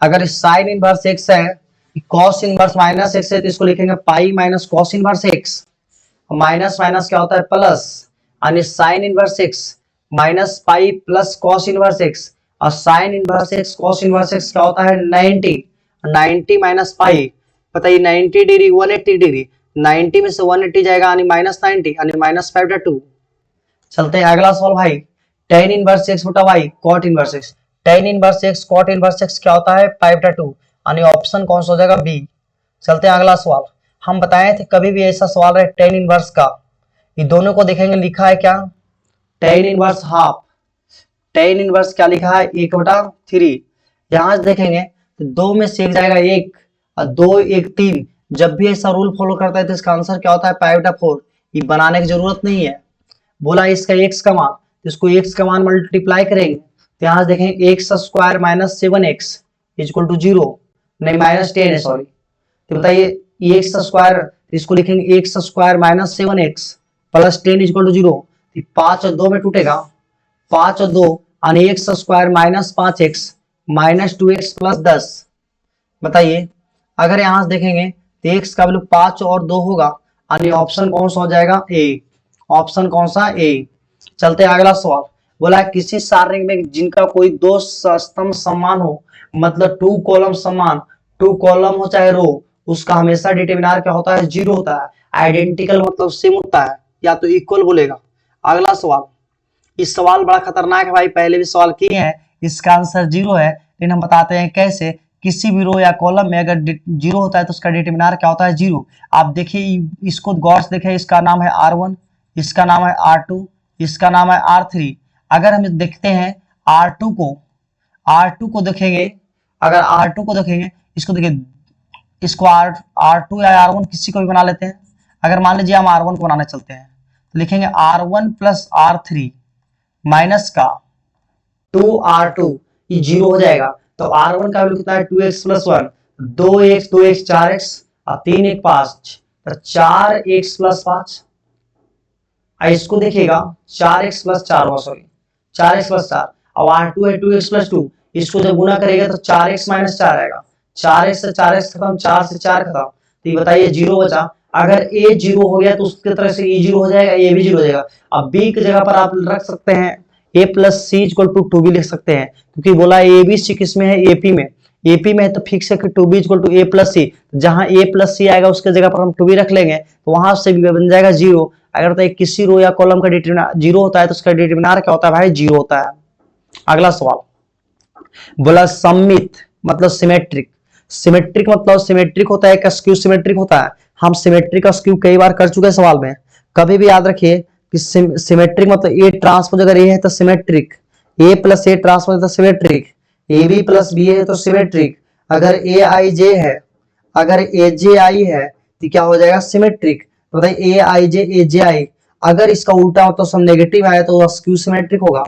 अगर साइन इनवर्स एक्स है, कॉस इनवर्स माइनस एक्स है, तो इसको लिखेंगे pi minus cos inverse x, minus minus क्या होता है प्लस, यानी sine inverse x minus pi plus cos inverse x, और sine inverse x cos inverse x क्या होता है 90, 90 माइनस पाई, बताइए 90 डिग्री 180 डिग्री, 90 में से 180 जाएगा यानी माइनस 90 यानी माइनस 5/2। चलते हैं अगला सवाल भाई। टेन इनवर्स एक्स बटा y cot inverse x, tan inverse x cot inverse x क्या होता है 5/2 यानी ऑप्शन कौन सा हो जाएगा बी। चलते हैं अगला सवाल। हम बताए थे कभी भी ऐसा सवाल रहे टेन इनवर्स का, ये दोनों को देखेंगे लिखा है क्या tan inverse half, tan inverse क्या लिखा है 1/3। यहां से देखेंगे तो दो में से एक जाएगा एक और दो एक तीन, जब भी ऐसा रूल फॉलो करता है तो इसका आंसर क्या होता है 5/4। ये बनाने की जरूरत नहीं है। बोला इसका एक्स का मान, तो इसको एक्स का मान मल्टीप्लाई करेंगे तो यहां से देखेंगे x square minus 7x equal to 0, नहीं माइनस 10 है सॉरी। तो बताइए एक्स स्क्वायर, इसको लिखेंगे x square minus 7x plus 10 equal to 0, 5 और 2 में टूटेगा, 5 और 2 यानी x square minus 5x minus 2x plus 10। बताइए अगर यहां से देखेंगे तो एक्स का वैल्यू 5 और 2 होगा यानी ऑप्शन कौन सा हो जाएगा ए, ऑप्शन कौन सा ए। चलते हैं अगला सवाल। बोला किसी सारणी में जिनका कोई दो स्तंभ समान हो, मतलब 2 कॉलम समान, 2 कॉलम हो चाहे रो, उसका हमेशा डिटरमिनर क्या होता है 0 होता है। आइडेंटिकल मतलब सेम होता है या तो इक्वल बोलेगा। अगला सवाल, इस सवाल बड़ा खतरनाक है भाई, पहले भी सवाल किए हैं, इसका आंसर 0 है, लेकिन हम बताते हैं कैसे। किसी भी रो या कॉलम में अगर 0 होता है तो उसका डिटरमिनर क्या होता है 0। आप देखिए इसको गौर से देखें, इसका नाम है R1, इसका नाम है R2, इसका नाम है R3। अगर हम देखते हैं R2 को देखेंगे, अगर R2 को देखेंगे, इसको देखिए, इसको R2 या R1 किसी को भी बना लेते हैं। अगर मान लीजिए हम R1 को बनाने चलते हैं तो लिखेंगे R1 प्लस R3 माइनस का 2R2, ये 0 हो जाएगा। तो R1 का वैल्यू कितना है 2x plus 1, 2x 2x 4x और 3 1 5, तो 4x प्लस 5। इसको देखिएगा 4x प्लस 4 हुआ, सॉरी 4x प्लस 4, और R2 है 2x प्लस 2, इसको जब गुना करेगा तो 4x माइनस 4 आएगा, 4x से 4x खत्म, 4 से 4 खत्म, तो ये बताइए 0 बचा। अगर a 0 हो गया तो उसकी तरह से e 0 हो जाएगा, a भी 0 हो जाएगा। अब b की जगह पर आप रख सकते हैं a plus C equal to 2b लिख सकते हैं, क्योंकि बोला ए बी सी किस में है एपी में, एपी में है तो फिक्स है कि 2b equal to a plus सी, जहां a प्लस सी आएगा उसके जगह पर हम 2b रख लेंगे तो वहां से भी बन जाएगा 0। अगर तो किसी रो या कॉलम का डिटरमिनर 0 होता है तो उसका डिटरमिनर क्या होता है भाई 0 होता है। अगला सवाल, बोला सममित मतलब सिमेट्रिक, सिमेट्रिक मतलब सिमेट्रिक होता है, स्क्यू सिमेट्रिक होता है। हम सिमेट्रिक का स्क्यू कई बार कर चुके हैं सवाल में। कभी भी याद रखिए कि सिमेट्रिक मतलब ए ट्रांसपोज अगर ए है तो symmetric, a plus a transpose तो symmetric, a b plus b है तो सिमेट्रिक, अगर ए आई जे है, अगर ए जे आई है तो क्या हो जाएगा सिमेट्रिक। तो बताइए ए आई जे आई, अगर इसका उल्टा हो तो सब नेगेटिव आया तो स्क्यू सिमेट्रिक होगा।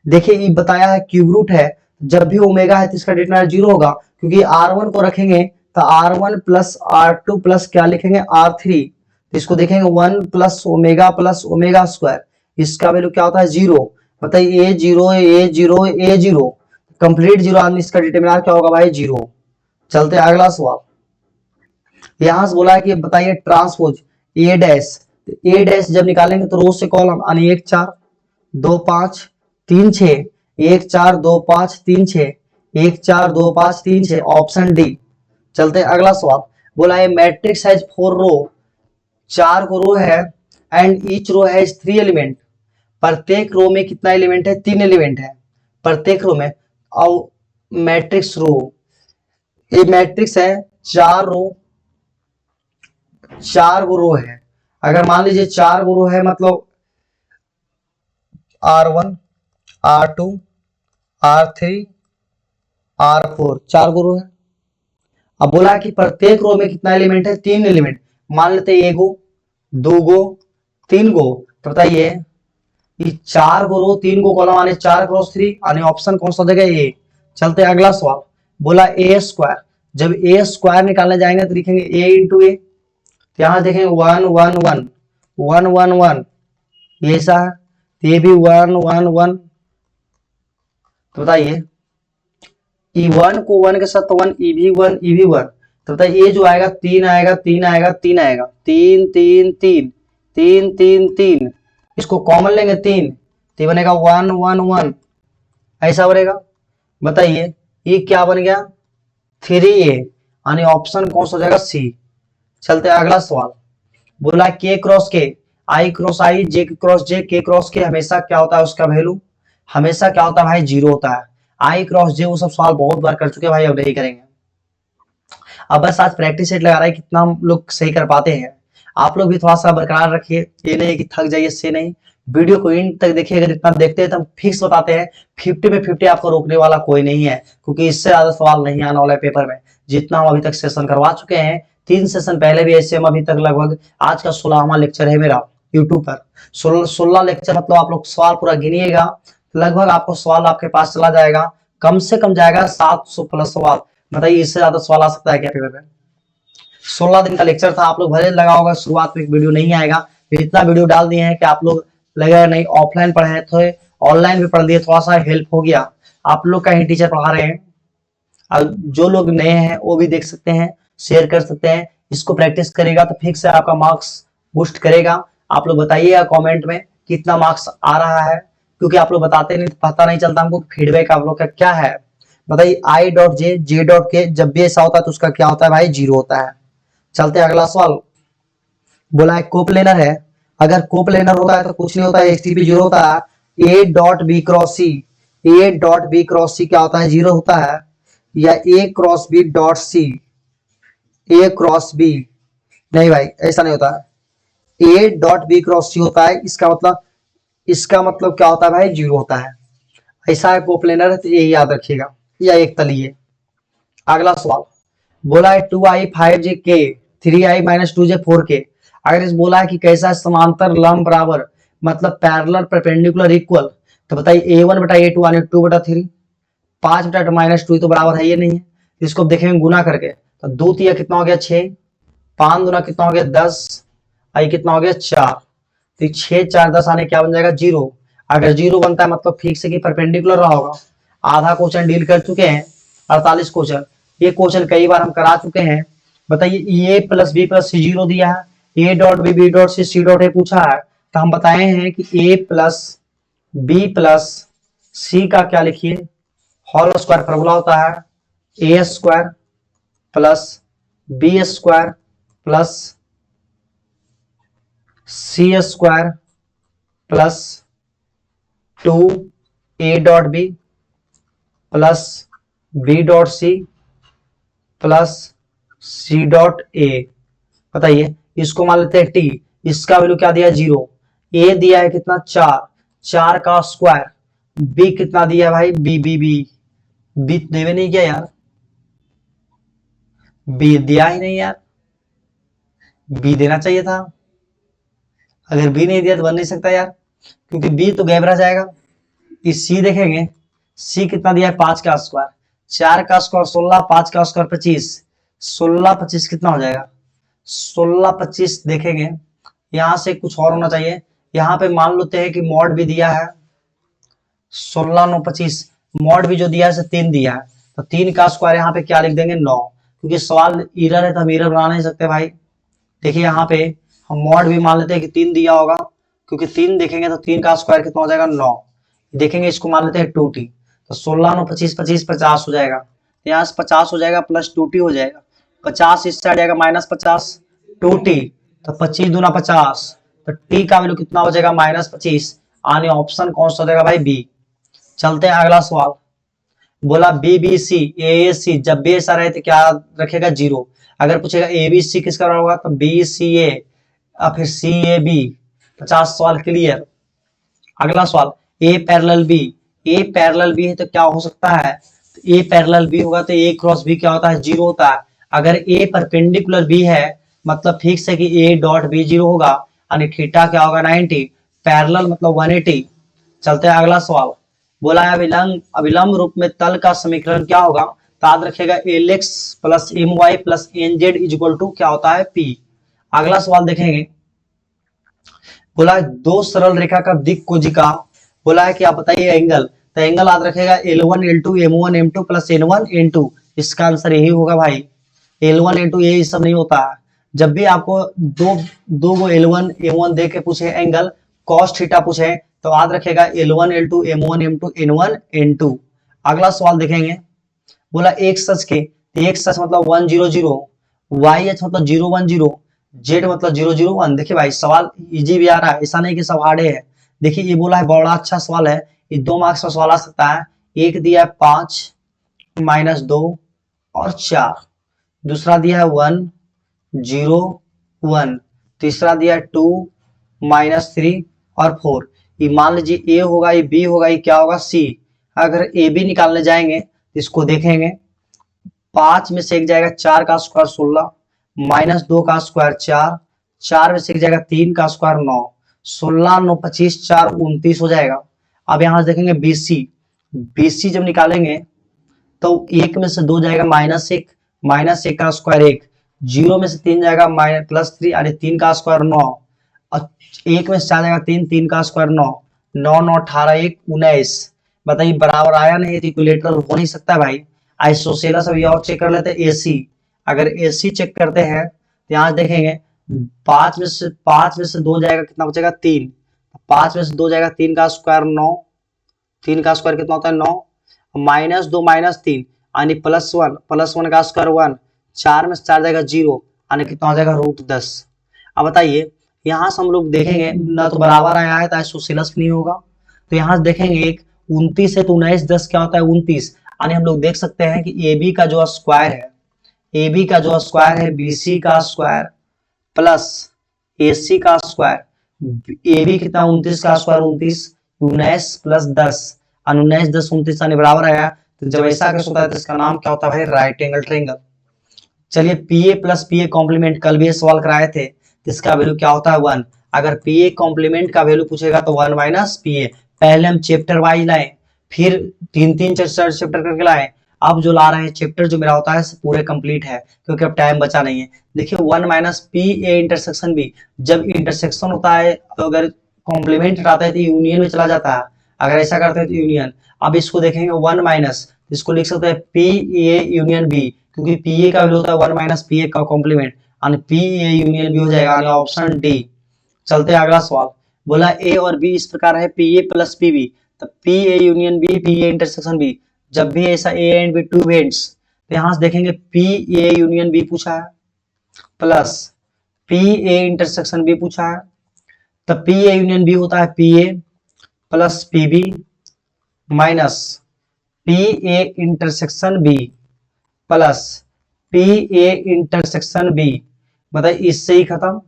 देखिए ये बताया है क्यूब रूट है, जब भी ओमेगा है तो इसका डिटरमिनर 0 होगा, क्योंकि R1 को रखेंगे तो R1 प्लस R2 प्लस क्या लिखेंगे R3, तो इसको देखेंगे 1 प्लस ओमेगा स्क्वायर, इसका वैल्यू क्या होता है 0। बताइए A0 कंप्लीट 0 आदमी, इसका डिटरमिनर क्या होगा भाई 0। चलते हैं अगला सवाल। यहां से बोला है कि बताइए ट्रांसपोज ए डैश जब निकालेंगे तो रो से कॉलम यानी 1 4 2 5 3 6, 1 4 2 5 3 6, 1 4 2 5 3 6, ऑप्शन डी। चलते हैं अगला सवाल। बोला है मैट्रिक्स हैज 4 रो, 4 को रो है and each row has 3 element, प्रत्येक रो में कितना एलिमेंट है 3 एलिमेंट है प्रत्येक रो में। और मैट्रिक्स रो, ये मैट्रिक्स है 4 रो, 4 गो रो है। अगर मान लीजिए 4 गो रो है मतलब R1 R2 R3 R4, 4 गो रो है। अब बोला कि प्रत्येक रो में कितना एलिमेंट है 3 एलिमेंट, मान लेते हैं 1 गो 2 गो 3 गो, तो बताइए ये 4 को रो 3 को कॉलम आने 4 क्रॉस 3 यानी ऑप्शन कौन सा देगा ए। चलते हैं अगला सवाल। बोला ए स्क्वायर, जब ए स्क्वायर निकालने जाएंगे तो लिखेंगे ए इंटू ए, तो यहां देखेंगे 1 1 1 1 1 1 ये ऐसा है, ये भी 1 1 1। तो बताइए ई 1 को 1 के साथ 1 ई भी 1 ई भी 1, तो बताइए ये जो आएगा 3 आएगा 3 आएगा 3 आएगा 3 3 3 3 3 3, इसको कॉमन लेंगे 3 तो ये बनेगा 1 1 1 ऐसा बनेगा। बताइए ये क्या बन गया 3a यानी ऑप्शन कौन सा हो जाएगा सी। चलते हैं अगला सवाल। बोला के क्रॉस के आई क्रॉस आई जे क्रॉस जे के क्रॉस के हमेशा क्या होता है उसका वैल्यू हमेशा क्या होता है भाई 0 होता है। आई क्रॉस जे वो सब सवाल बहुत बार कर चुके हैं भाई, अब नहीं करेंगे। अब बस आज प्रैक्टिस सेट लगा रहा है कितना हम लोग सही कर पाते हैं। आप लोग भी थोड़ा सा बरकरार रखिए, ये नहीं कि थक जाइए, इससे नहीं। वीडियो को इन तक देखिए, अगर इतना देखते हैं तो हम फिक्स बताते हैं 50 में 50 आपको रोकने वाला कोई नहीं है, क्योंकि इससे ज्यादा सवाल नहीं आने वाला है पेपर में। जितना हम अभी तक सेशन करवा चुके हैं, 3 सेशन पहले भी ऐसे हम अभी तक लगभग आज का 16वां लेक्चर है मेरा यूट्यूब पर। 16 लेक्चर मतलब आप लोग सवाल पूरा गिनिएगा, लगभग आपको सवाल आपके पास चला जाएगा, कम से कम जाएगा 700 प्लस सवाल। बताइए इससे ज्यादा सवाल आ सकता है क्या पेपर में। 16 दिन का लेक्चर था, आप लोग भले लगा होगा शुरुआत में एक वीडियो नहीं आएगा, फिर इतना वीडियो डाल दिए हैं कि आप लोग लगेगा नहीं ऑफलाइन पढ़े हैं तो ऑनलाइन भी पढ़ लिए, थोड़ा सा हेल्प हो गया। आप लोग का ही टीचर पढ़ा रहे हैं, और जो लोग नए हैं वो भी देख सकते हैं, शेयर कर सकते हैं। इसको प्रैक्टिस करेगा तो फिक्स है आपका मार्क्स बूस्ट करेगा। आप लोग बताइएगा कमेंट में कितना मार्क्स आ रहा है, क्योंकि आप लोग बताते नहीं पता नहीं चलता हमको फीडबैक आप लोग का क्या है। बताइए I dot J J dot के जब भी ऐसा होता है तो उसका क्या होता है भाई 0 होता है। चलते हैं अगला सवाल। बोला है कोप्लेनर है, अगर कोप्लेनर होता है तो कुछ नहीं होता है एक्सटीपी 0 होता है। A dot b cross c, a dot b cross c क्या होता है 0 होता है, या a cross b dot c, a cross b नहीं भाई ऐसा नहीं होता है, a dot b cross c होता है। इसका मतलब क्या होता है भाई 0 होता है। ऐसा है कोप्लेनर है तो ये याद रखिएगा, या एक तलिए। अगला सवाल। बोला है 2i 5j k 3i minus 2j 4k, अगर इस बोला है कि कैसा समांतर लंब बराबर मतलब पैरेलल परपेंडिकुलर इक्वल, तो बताइए a1 बटा a2 यानी 2 बटा 3, 5 बटा माइनस 2 तो बराबर है ये नहीं है। इसको देखेंगे गुना करके तो 2 तिया कितना हो गया 6, 5 दूना कितना हो गया 10, आई कितना हो गया 4, तो 6 4 10 आने क्या बन जाएगा 0। अगर 0 बनता है मतलब फिक्स है कि परपेंडिकुलर रहा होगा। आधा क्वेश्चन डील कर चुके हैं, 48 क्वेश्चन, ये क्वेश्चन कई बार हम करा चुके हैं। बताइए a plus b plus c 0 दिया है, a dot b b dot c dot a पूछा है, तो हम बताए हैं कि a plus b plus c का क्या लिखिए होल स्क्वायर फॉर्मूला होता है a square plus b square plus c square plus 2 a dot b plus b dot c plus c dot a. बताइए इसको मान लेते हैं टी, इसका वैल्यू क्या दिया 0, ए दिया है कितना 4, 4 का स्क्वायर, बी कितना दिया है भाई बी बी बी बी देवे नहीं क्या यार, बी दिया ही नहीं यार, बी देना चाहिए था। अगर बी नहीं दिया तो बन नहीं सकता यार, क्योंकि बी तो गैप रह जाएगा। इस सी देखेंगे, सी कितना दिया है 5 का स्क्वायर, 4 का स्क्वायर 16, 5 का स्क्वायर 25, 16 25 कितना हो जाएगा 16 25 देखेंगे। यहां से कुछ और होना चाहिए, यहाँ पे मान लेते हैं कि मॉड भी दिया है 16 9 25, मॉड भी जो दिया है 3 दिया है, तो 3 का स्क्वायर यहाँ पे क्या लिख देंगे 9, क्योंकि सवाल इरर है तो हम इरर बना नहीं सकते भाई। देखिए यहाँ पे हम मॉड भी मान लेते हैं कि 3 दिया होगा, क्योंकि 3 देखेंगे तो 3 का स्क्वायर कितना हो जाएगा 9, देखेंगे इसको मान लेते हैं 2t, तो 16 9 25 25 50 हो जाएगा, यहाँ से 50 हो जाएगा प्लस 2t हो जाएगा, 50 इस साइड आएगा माइनस 50 2t, तो 25 दूना 50, तो t का वैल्यू कितना हो जाएगा माइनस 25, आने ऑप्शन कौन सा हो जाएगा भाई बी। चलते हैं अगला सवाल। बोला बी बी सी ए सी जब भी ऐसा रहे तो क्या रखेगा 0, अगर पूछेगा ए बी सी किसका होगा तो बी सी ए और फिर सी ए बी। 50 सवाल क्लियर। अगला सवाल ए पैरेलल बी, ए पैरेलल बी है तो क्या हो सकता है, तो ए पैरेलल बी होगा तो ए क्रॉस बी क्या होता है 0 होता है। अगर ए परपेंडिकुलर बी है मतलब फिक्स है कि ए डॉट बी 0 होगा, यानी थीटा क्या होगा 90, पैरेलल मतलब 180। चलते हैं अगला सवाल। बोला है अभिलंब रूप में तल का समीकरण क्या होगा? तो याद रखिएगा Lx plus M y plus N z equal to क्या होता है? P। अगला सवाल देखेंगे। बोला है दो सरल रेखा का दिक्कोजिका, बोला है कि आप बताइए एंगल। तो एंगल याद रखेगा L1 L2 M1 M2 plus N1 N2। इसका आंसर यही होगा भाई, L1 L2। ये सब नहीं होता है। जब भी आपको दो दो गो L1 M1 दे के पूछे एंगल cos थीटा पूछे, तो याद रखेगा L1 L2 M1 M2 N1 N2। अगला सवाल देखेंगे। बोला एक सच के, एक सच मतलब 100, वाई एच मतलब 010, जेड मतलब 001। देखिए भाई सवाल इजी भी आ रहा है, ऐसा नहीं कि सब हार्डे है। देखिए ये बोला है बड़ा अच्छा सवाल है, ये 2 मार्क्स का सवाल आ सकता है। एक दिया है 5 माइनस 2 और 4, दूसरा दिया है 1 0 1, तीसरा दिया है 2 माइनस 3 और 4। ये मान लीजिए ए होगा, ये बी होगा, ये क्या होगा? सी। अगर ए बी निकालने जाएंगे तो इसको देखेंगे, 5 में से एक जाएगा 4 का स्क्वायर 16, माइनस 2 का स्क्वायर 4, 4 में से एक जाएगा 3 का स्क्वायर 9, 16 9 25 4 29 हो जाएगा। अब यहां से देखेंगे बीसी, बीसी जब निकालेंगे तो 1 में से 2 जाएगा माइनस 1, माइनस 1 का स्क्वायर 1, 0 में से 3 जाएगा माइनस प्लस 3 यानी 3 का स्क्वायर 9, और 1 में से 4 जाएगा 3, 3 का स्क्वायर 9, 9 9 18 1 19। बताइए बराबर आया नहीं? तो इक्विलेटरल हो नहीं सकता भाई। आइसोसेलेस अभी और चेक कर लेते हैं एसी। अगर एसी चेक करते हैं तो यहाँ देखेंगे 5 में से 2 जाएगा, कितना बचेगा? 3। 5 में से 2 जाएगा 3 का स्क्वायर 9, 3 का स्क्वायर कितना होता है? 9, माइनस 2 माइनस 3 यानी प्लस 1, प्लस 1 का स्क्वायर 1, 4 में से 4 जाएगा 0 यानी कितना हो जाएगा? √10। अब बताइए यहाँ से हम लोग देखेंगे ना तो बराबर आया है तो आइसोसेलेस नहीं होगा। तो यहाँ से देखेंगे एक 29 है तो 19 10 क्या होता है? 29। यानी हम लोग देख सकते हैं कि ए बी का जो स्क्वायर है, ए बी का जो स्क्वायर है बी सी का स्क्वायर प्लस ए सी का स्क्वायर, ए बी कितना? 29 का स्क्वायर 29, 19 प्लस 10 और 19 10 29 यानी बराबर आया। तो जब ऐसा केस होता है तो इसका नाम क्या होता है भाई? Right angle triangle. चलिए p A plus P A complement कल भी ये सवाल कराए थे, तो इसका वैल्यू क्या होता है? 1। अगर पी ए कॉम्प्लीमेंट का वैल्यू पूछेगा तो 1 माइनस पी ए। पहले हम चैप्टर वाइज लाए, फिर 3 4 चैप्टर करके लाए। अब जो ला रहे हैं चैप्टर जो मेरा होता है पूरे कंप्लीट है, क्योंकि अब टाइम बचा नहीं है। देखिए 1 माइनस पी ए इंटरसेक्शन बी, जब इंटरसेक्शन होता है तो अगर कॉम्प्लीमेंट हटाता है तो यूनियन में चला जाता है, अगर ऐसा करते हैं तो यूनियन। अब इसको देखेंगे 1 माइनस, इसको लिख सकते हैं पी ए यूनियन बी, क्योंकि पी ए का वैल्यू होता है 1 माइनस पी ए का कॉम्प्लीमेंट, यानी पी ए यूनियन बी हो जाएगा, यानी ऑप्शन डी। चलते हैं अगला सवाल। बोला ए और बी इस प्रकार है P A plus P b, तो P A union b, p A intersection B. जब भी ऐसा a and b two events, तो यहां से देखेंगे पी ए यूनियन बी पूछा है plus P A intersection B पूछा है, तो पी ए यूनियन बी होता है P A plus P B minus P A intersection B plus P A intersection B. बताइए इससे ही खत्म।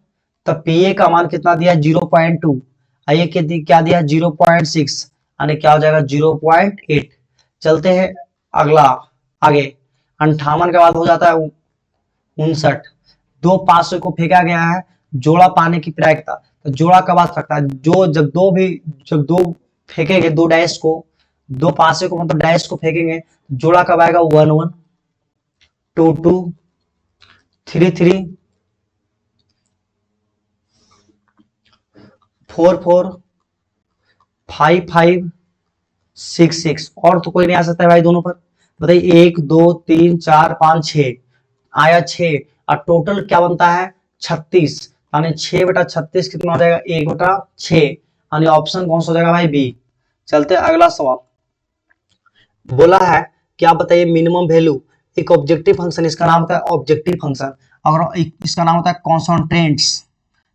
तो पी ए का मान कितना दिया? 0.2, ये क्या दिया? 0.6, यानी क्या हो जाएगा? 0.8। चलते हैं अगला आगे। 58 के बाद हो जाता है 59। 2 500 को फेंका गया है, जोड़ा पाने की प्रायिकता। तो जोड़ा कब आ सकता है? जब दो फेंकेंगे, 2 डैश को, 2 500 को मतलब डैश को फेंकेंगे, जोड़ा कब आएगा? 1 1 2 2 3 3 4 4 5 5 6 6। और तो कोई नहीं आ सकता है भाई दोनों पर। बताइए 1 2 3 4 5 6 आया 6, और टोटल क्या बनता है? 36, यानी 6 बटा 36 कितना हो जाएगा? 1 बटा 6, यानी ऑप्शन कौन सा हो जाएगा भाई? बी। चलते अगला सवाल। बोला है कि आप बताइए मिनिमम वैल्यू एक ऑब्जेक्टिव फंक्शन, इसका नाम होता है ऑब्जेक्टिव फंक्शन, और इसका नाम होता है कॉन्स्टेंट्स।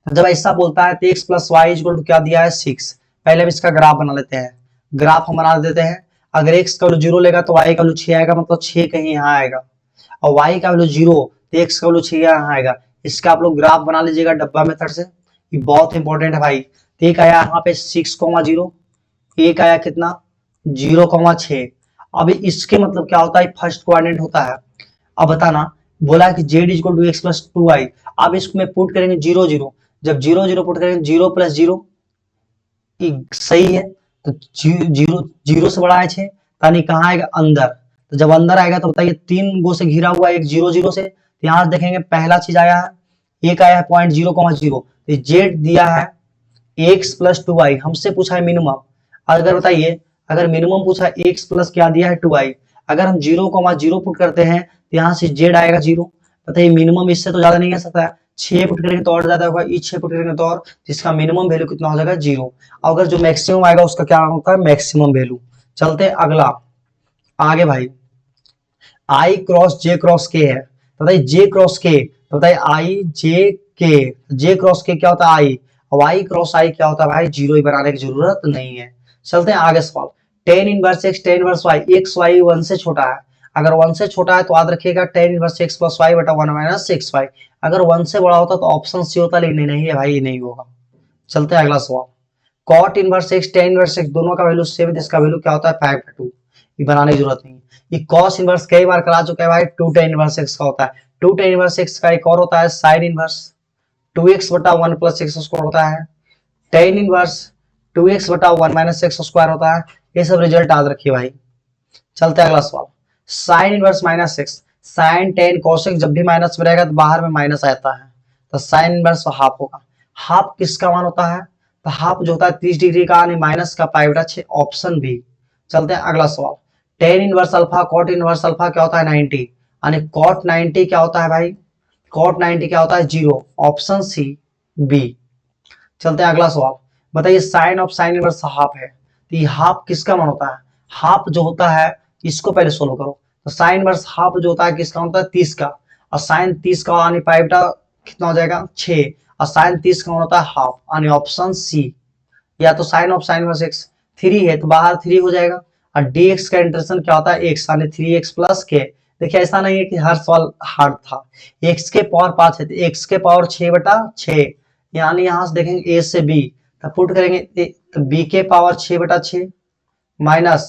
जब ऐसा बोलता है तो x plus y equal to क्या दिया है? 6। पहले हम इसका ग्राफ बना लेते हैं। ग्राफ हम बना देते हैं। अगर x का वैल्यू 0 लेगा तो y का वैल्यू 6 आएगा, मतलब 6 कहीं यहाँ आएगा, और y का वैल्यू 0 तो x का वैल्यू 6 यहाँ आएगा। इसका आप लोग ग्राफ बना लीजिएगा डब्बा मेथड से, ये बहुत इंपॉर्टेंट है भाई। तो एक आया यहाँ पे 6,0, एक आया कितना? 0,6। अब इसके मतलब क्या होता है? फर्स्ट कोऑर्डिनेट होता है। अब बताना, बोला है कि z equal to x plus 2y। अब इसको में पुट करेंगे 0 0, जब 0 0 पुट करेंगे 0 प्लस 0 सही है। तो जीरो जीरो से बड़ा है 6, यानी कहाँ आएगा अंदर। तो जब अंदर आएगा तो बताइए 3 गो से घिरा हुआ है, एक जीरो जीरो से, तो यहाँ देखेंगे पहला चीज आया है, एक आया है 0.0,0, तो जेड दिया है एक्स प्लस 2y, हमसे पूछा है मिनिमम। अगर बताइए, अगर मिनिमम पूछा है एक्स प्लस क्या दिया है 2y, अगर हम 0,0 पुट करते हैं तो यहाँ से जेड आएगा 0। बताइए मिनिमम इससे तो ज्यादा नहीं आ सकता है, 6 पुट करेंगे तो और ज्यादा होगा, ये 6 पुट करेंगे तो और, जिसका मिनिमम वैल्यू कितना हो जाएगा 0। अगर जो मैक्सिमम आएगा उसका क्या होता है मैक्सिमम वैल्यू। चलते अगला आगे भाई, आई क्रॉस जे क्रॉस के है, तो बताइए जे क्रॉस के, तो बताइए आई जे के, जे क्रॉस के क्या होता है आई, और आई क्रॉस आई क्या होता है भाई, जीरो ही बनाने की जरूरत नहीं है। चलते हैं आगे सवाल, tan inverse x tan inverse y, x y 1 से छोटा है, अगर 1 से छोटा है तो याद रखिएगा tan inverse x plus y बटा 1 माइनस 6y, अगर 1 से बड़ा होता तो ऑप्शन सी होता, लेकिन नहीं है भाई, ये नहीं होगा। चलते हैं अगला सवाल, cot inverse x tan inverse x दोनों का वैल्यू सेम है, इसका वैल्यू क्या होता है 5/2, ये बनाने की जरूरत नहीं है। ये कॉस इनवर्स कई बार करा चुका है भाई, 2 tan इनवर्स एक्स का होता है, 2 tan इनवर्स एक्स का एक और होता है साइन इनवर्स 2x बटा 1 प्लस एक्स स्क्वायर होता है, tan इनवर्स 2x बटा 1 माइनस एक्स स्क्वायर होता है। ये सब रिजल्ट याद रखिए भाई। चलते हैं अगला सवाल, sine inverse minus x, sine tan cosec जब भी माइनस में रहेगा तो बाहर में माइनस आता है, तो साइन इनवर्स हाफ होगा। हाफ किसका मान होता है, तो हाफ जो होता है 30 डिग्री का, यानी माइनस का π/6, ऑप्शन बी। चलते हैं अगला सवाल, tan inverse alpha cot inverse alpha क्या होता है 90, यानी कॉट 90 क्या होता है भाई, कॉट 90 क्या होता है 0, ऑप्शन सी बी। चलते हैं अगला सवाल, बताइए sine of sine inverse half है, तो ये हाफ किसका मान होता है, हाफ जो होता है इसको पहले सोल्व करो, तो साइन इनवर्स हाफ जो होता है किसका होता है 30 का, और साइन 30 का यानी पाइबटा कितना हो जाएगा 6, और साइन 30 का मान होता है हाफ, यानी ऑप्शन सी। या तो sine of sine inverse x 3 है तो बाहर 3 हो जाएगा, और dx का इंटरेक्शन क्या होता है x, यानी 3x प्लस के। देखिए ऐसा नहीं है कि हर सवाल हार्ड था, x के पावर 5 है तो x के पावर 6/6, यानी यहां से देखेंगे a से b, तो पुट करेंगे तो b के पावर 6/6 माइनस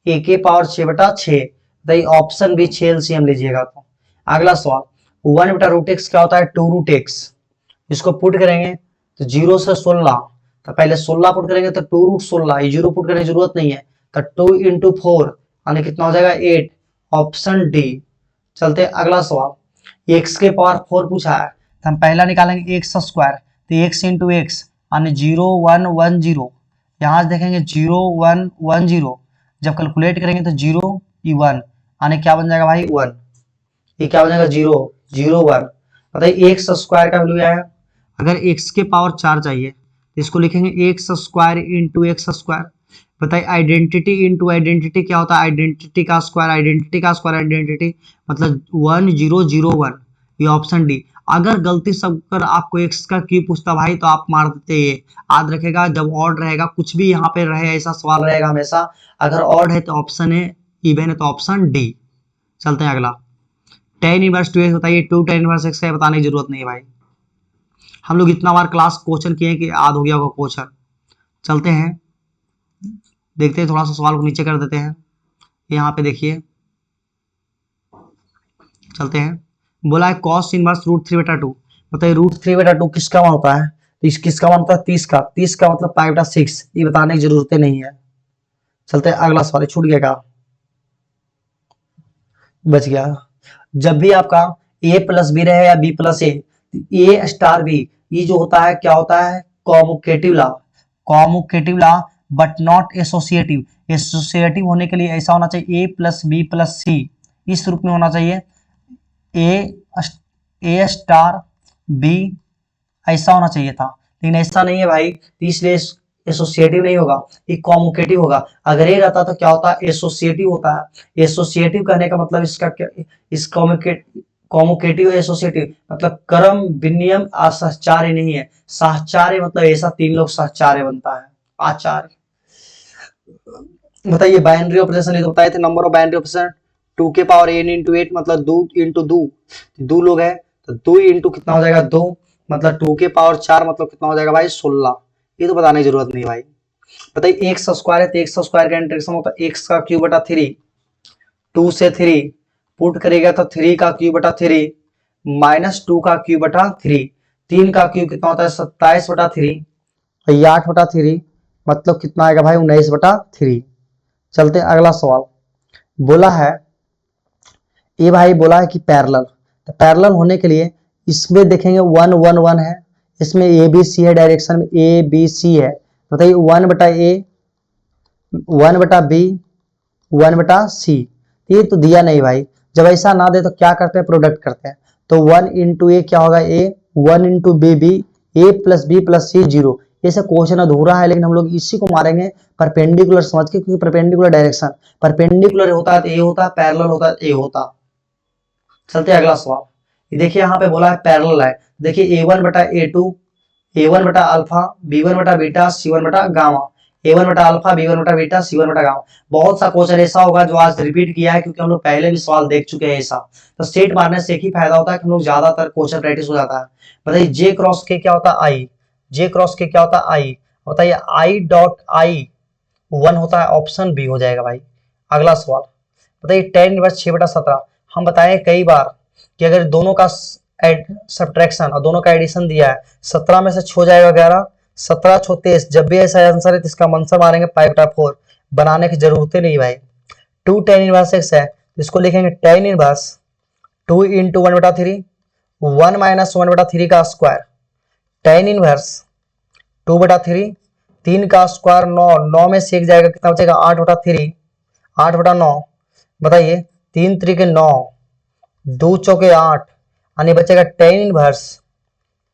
a के पावर 6/6, तो ऑप्शन बी 6 एलसीएम लीजिएगा। तो अगला सवाल 1/√x क्या होता है 2√x, इसको पुट करेंगे तो 0 से 16, तो पहले 16 पुट करेंगे तो 2√16, ये 0 पुट करने की जरूरत नहीं है, तो 2 × 4 यानी कितना हो जाएगा 8, ऑप्शन डी। चलते अगला सवाल, x के पावर 4 पूछा है तो हम पहला निकालेंगे x स्क्वायर, तो x × x यानी 0 1 1 0, यहाँ से देखेंगे 0 1 1 0, जब कैलकुलेट करेंगे तो 0 1 यानी क्या बन जाएगा भाई 1, ये क्या बन जाएगा 0 0 1। बताइए x स्क्वायर का वैल्यू क्या है, अगर x के पावर 4 चाहिए तो इसको लिखेंगे x square into x square. बताइए आइडेंटिटी इंटू आइडेंटिटी क्या होता है, आइडेंटिटी का स्क्वायर आइडेंटिटी का स्क्वायर आइडेंटिटी, मतलब 1 0 0 1, ये ऑप्शन डी। अगर गलती से अगर आपको x का क्यूब पूछता भाई तो आप मार देते ये, याद रखेगा जब ऑड रहेगा कुछ भी यहाँ पे रहे ऐसा सवाल रहेगा हमेशा, अगर ऑड है तो ऑप्शन है, इवन है तो ऑप्शन डी। चलते हैं अगला, tan इनवर्स 2x, बताइए 2 tan इनवर्स x का बताने की जरूरत नहीं है भाई, हम लोग इतना बार क्लास क्वेश्चन किए कि याद हो गया होगा क्वेश्चन। चलते हैं देखते हैं, थोड़ा सा सवाल को नीचे कर देते हैं, यहाँ पे देखिए। चलते हैं, बोला है cos इनवर्स √3/2, बताइए √3/2 किसका मान होता है, तो इस किसका मान होता है 30 का, 30 का मतलब π/6, ये बताने की जरूरत नहीं है। चलते हैं अगला सवाल, छूट गया का बच गया, जब भी आपका a प्लस बी रहे या b प्लस ए, ए स्टार बी, ये जो होता है क्या होता है कॉमुटेटिव ला, कॉमुटेटिव ला बट नॉट एसोसिएटिव, एसोसिएटिव होने के लिए ऐसा होना चाहिए a प्लस बी प्लस सी, इस रूप में होना चाहिए, ए स्टार बी ऐसा होना चाहिए था, लेकिन ऐसा नहीं है भाई, तो इसलिए एसोसिएटिव नहीं होगा, ये कॉमुटेटिव होगा। अगर ये रहता तो क्या होता है एसोसिएटिव होता है, एसोसिएटिव कहने का मतलब इसका क्या, इस कॉमुटेटिव एसोसिएटिव मतलब कर्म विनियम असहचार्य नहीं है, सहचार्य मतलब ऐसा 3 लोग सहचार्य बनता है, आचार्य। बताइए बाइनरी ऑपरेशन, ये तो बताए थे नंबर ऑफ बाइनरी ऑपरेशन 2 के पावर n × 8 मतलब 2 × 2, 2 लोग है तो 2 इंटू कितना हो जाएगा 2, मतलब 2 के पावर 4 मतलब कितना हो जाएगा भाई 16, ये तो बताने की जरूरत नहीं भाई। बताइए एक्स स्क्वायर है तो एक्स स्क्वायर का इंटरेक्शन होता है एक्स का क्यूब बटा 3, 2 से 3 पुट करेगा तो 3 का क्यूब बटा 3 माइनस 2 का क्यूब बटा 3, 3 का क्यूब कितना होता है 27/3, 8/3, मतलब कितना आएगा भाई 19/3। चलते अगला सवाल। बोला है ये भाई बोला है कि पैरेलल, तो पैरेलल होने के लिए इसमें देखेंगे 1 1 1 है, इसमें ए बी सी है, डायरेक्शन में ए बी सी है, बताइए 1/a 1/b 1/c। ये तो दिया नहीं भाई, जब ऐसा ना दे तो क्या करते हैं, प्रोडक्ट करते हैं। तो 1 इंटू ए क्या होगा ए, 1 इंटू बी बी, ए प्लस बी प्लस सी 0। ऐसे क्वेश्चन अधूरा है, लेकिन हम लोग इसी को मारेंगे परपेंडिकुलर समझ के, क्योंकि परपेंडिकुलर डायरेक्शन, परपेंडिकुलर होता है तो ए होता है, पैरेलल होता है तो ए होता। चलते अगला सवाल। देखिए यहाँ पे बोला है पैरेलल है, देखिए a1/a2 a1/अल्फा b1/बीटा c1/गामा, a1/अल्फा b1/बीटा c1/गामा। बहुत सा क्वेश्चन ऐसा होगा जो आज रिपीट किया है, क्योंकि हम लोग पहले भी सवाल देख चुके हैं ऐसा। तो सेट मारने से एक ही फायदा होता है कि हम लोग ज्यादातर क्वेश्चन प्रैक्टिस हो जाता है। बताइए जे क्रॉस के क्या होता है आई, जे क्रॉस के क्या होता है आई, बताइए आई डॉट आई 1 होता है, ऑप्शन बी हो जाएगा भाई। अगला सवाल बताइए tan इनवर्स 6/17। हम बताएं कई बार कि अगर दोनों का सब्ट्रैक्शन और दोनों का एडिशन दिया है, 17 में से 6 जाएगा 11, 17 6 23। जब भी ऐसा आंसर है तो इसका आंसर मारेंगे 5/4, बनाने की जरूरत नहीं भाई। 2 tan इनवर्स x है, इसको लिखेंगे tan इनवर्स 2 इंटू 1/3, 1 माइनस 1/3 का स्क्वायर, tan इनवर्स 2/3, 3 का स्क्वायर 9, 9 में से एक जाएगा कितना बचेगा 8/3, 8/9। बताइए 3 3 9, 2 चौके 8, यानी बचेगा tan इनवर्स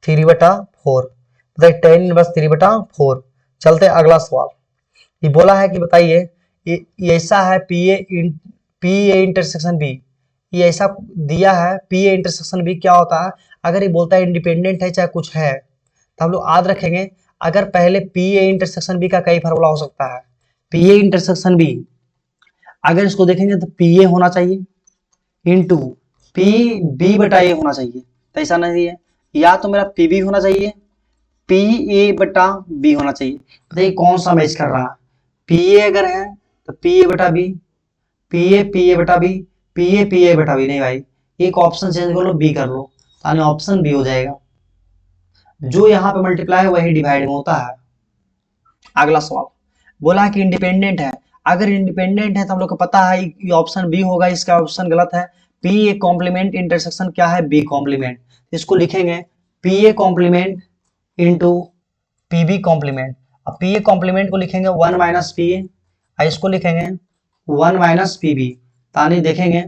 3/4। बताइए tan इनवर्स 3/4। चलते अगला सवाल। ये बोला है कि बताइए ये ऐसा है पी ए इंटरसेक्शन बी, ये ऐसा दिया है पी ए इंटरसेक्शन बी क्या होता है। अगर ये बोलता है इंडिपेंडेंट है चाहे कुछ है, तो हम लोग याद रखेंगे अगर पहले पी ए इंटरसेक्शन बी का कई फार्मूला हो सकता है। पी ए इंटरसेक्शन बी अगर इसको देखेंगे तो पी ए होना चाहिए इंटू पी बी बटा ए होना चाहिए, तो ऐसा नहीं है। या तो मेरा पी बी होना चाहिए, पी ए बटा बी होना चाहिए। बताइए कौन सा मैच कर रहा है, पी ए अगर है तो पी ए बटा बी, पी ए बटा बी, पी ए बटा बी। नहीं भाई, एक ऑप्शन चेंज कर लो, बी कर लो, यानी ऑप्शन बी हो जाएगा। जो यहाँ पे मल्टीप्लाई है वही डिवाइड में होता है। अगला सवाल बोला है कि इंडिपेंडेंट है। अगर इंडिपेंडेंट है तो हम लोग को पता है ये ऑप्शन बी होगा, इसका ऑप्शन गलत है। पी ए कॉम्प्लीमेंट इंटरसेक्शन क्या है, बी कॉम्प्लीमेंट। इसको लिखेंगे पी ए complement into P B complement. अब पी ए कॉम्प्लीमेंट को लिखेंगे 1 माइनस पी ए, इसको लिखेंगे 1 माइनस पी बी, तानी देखेंगे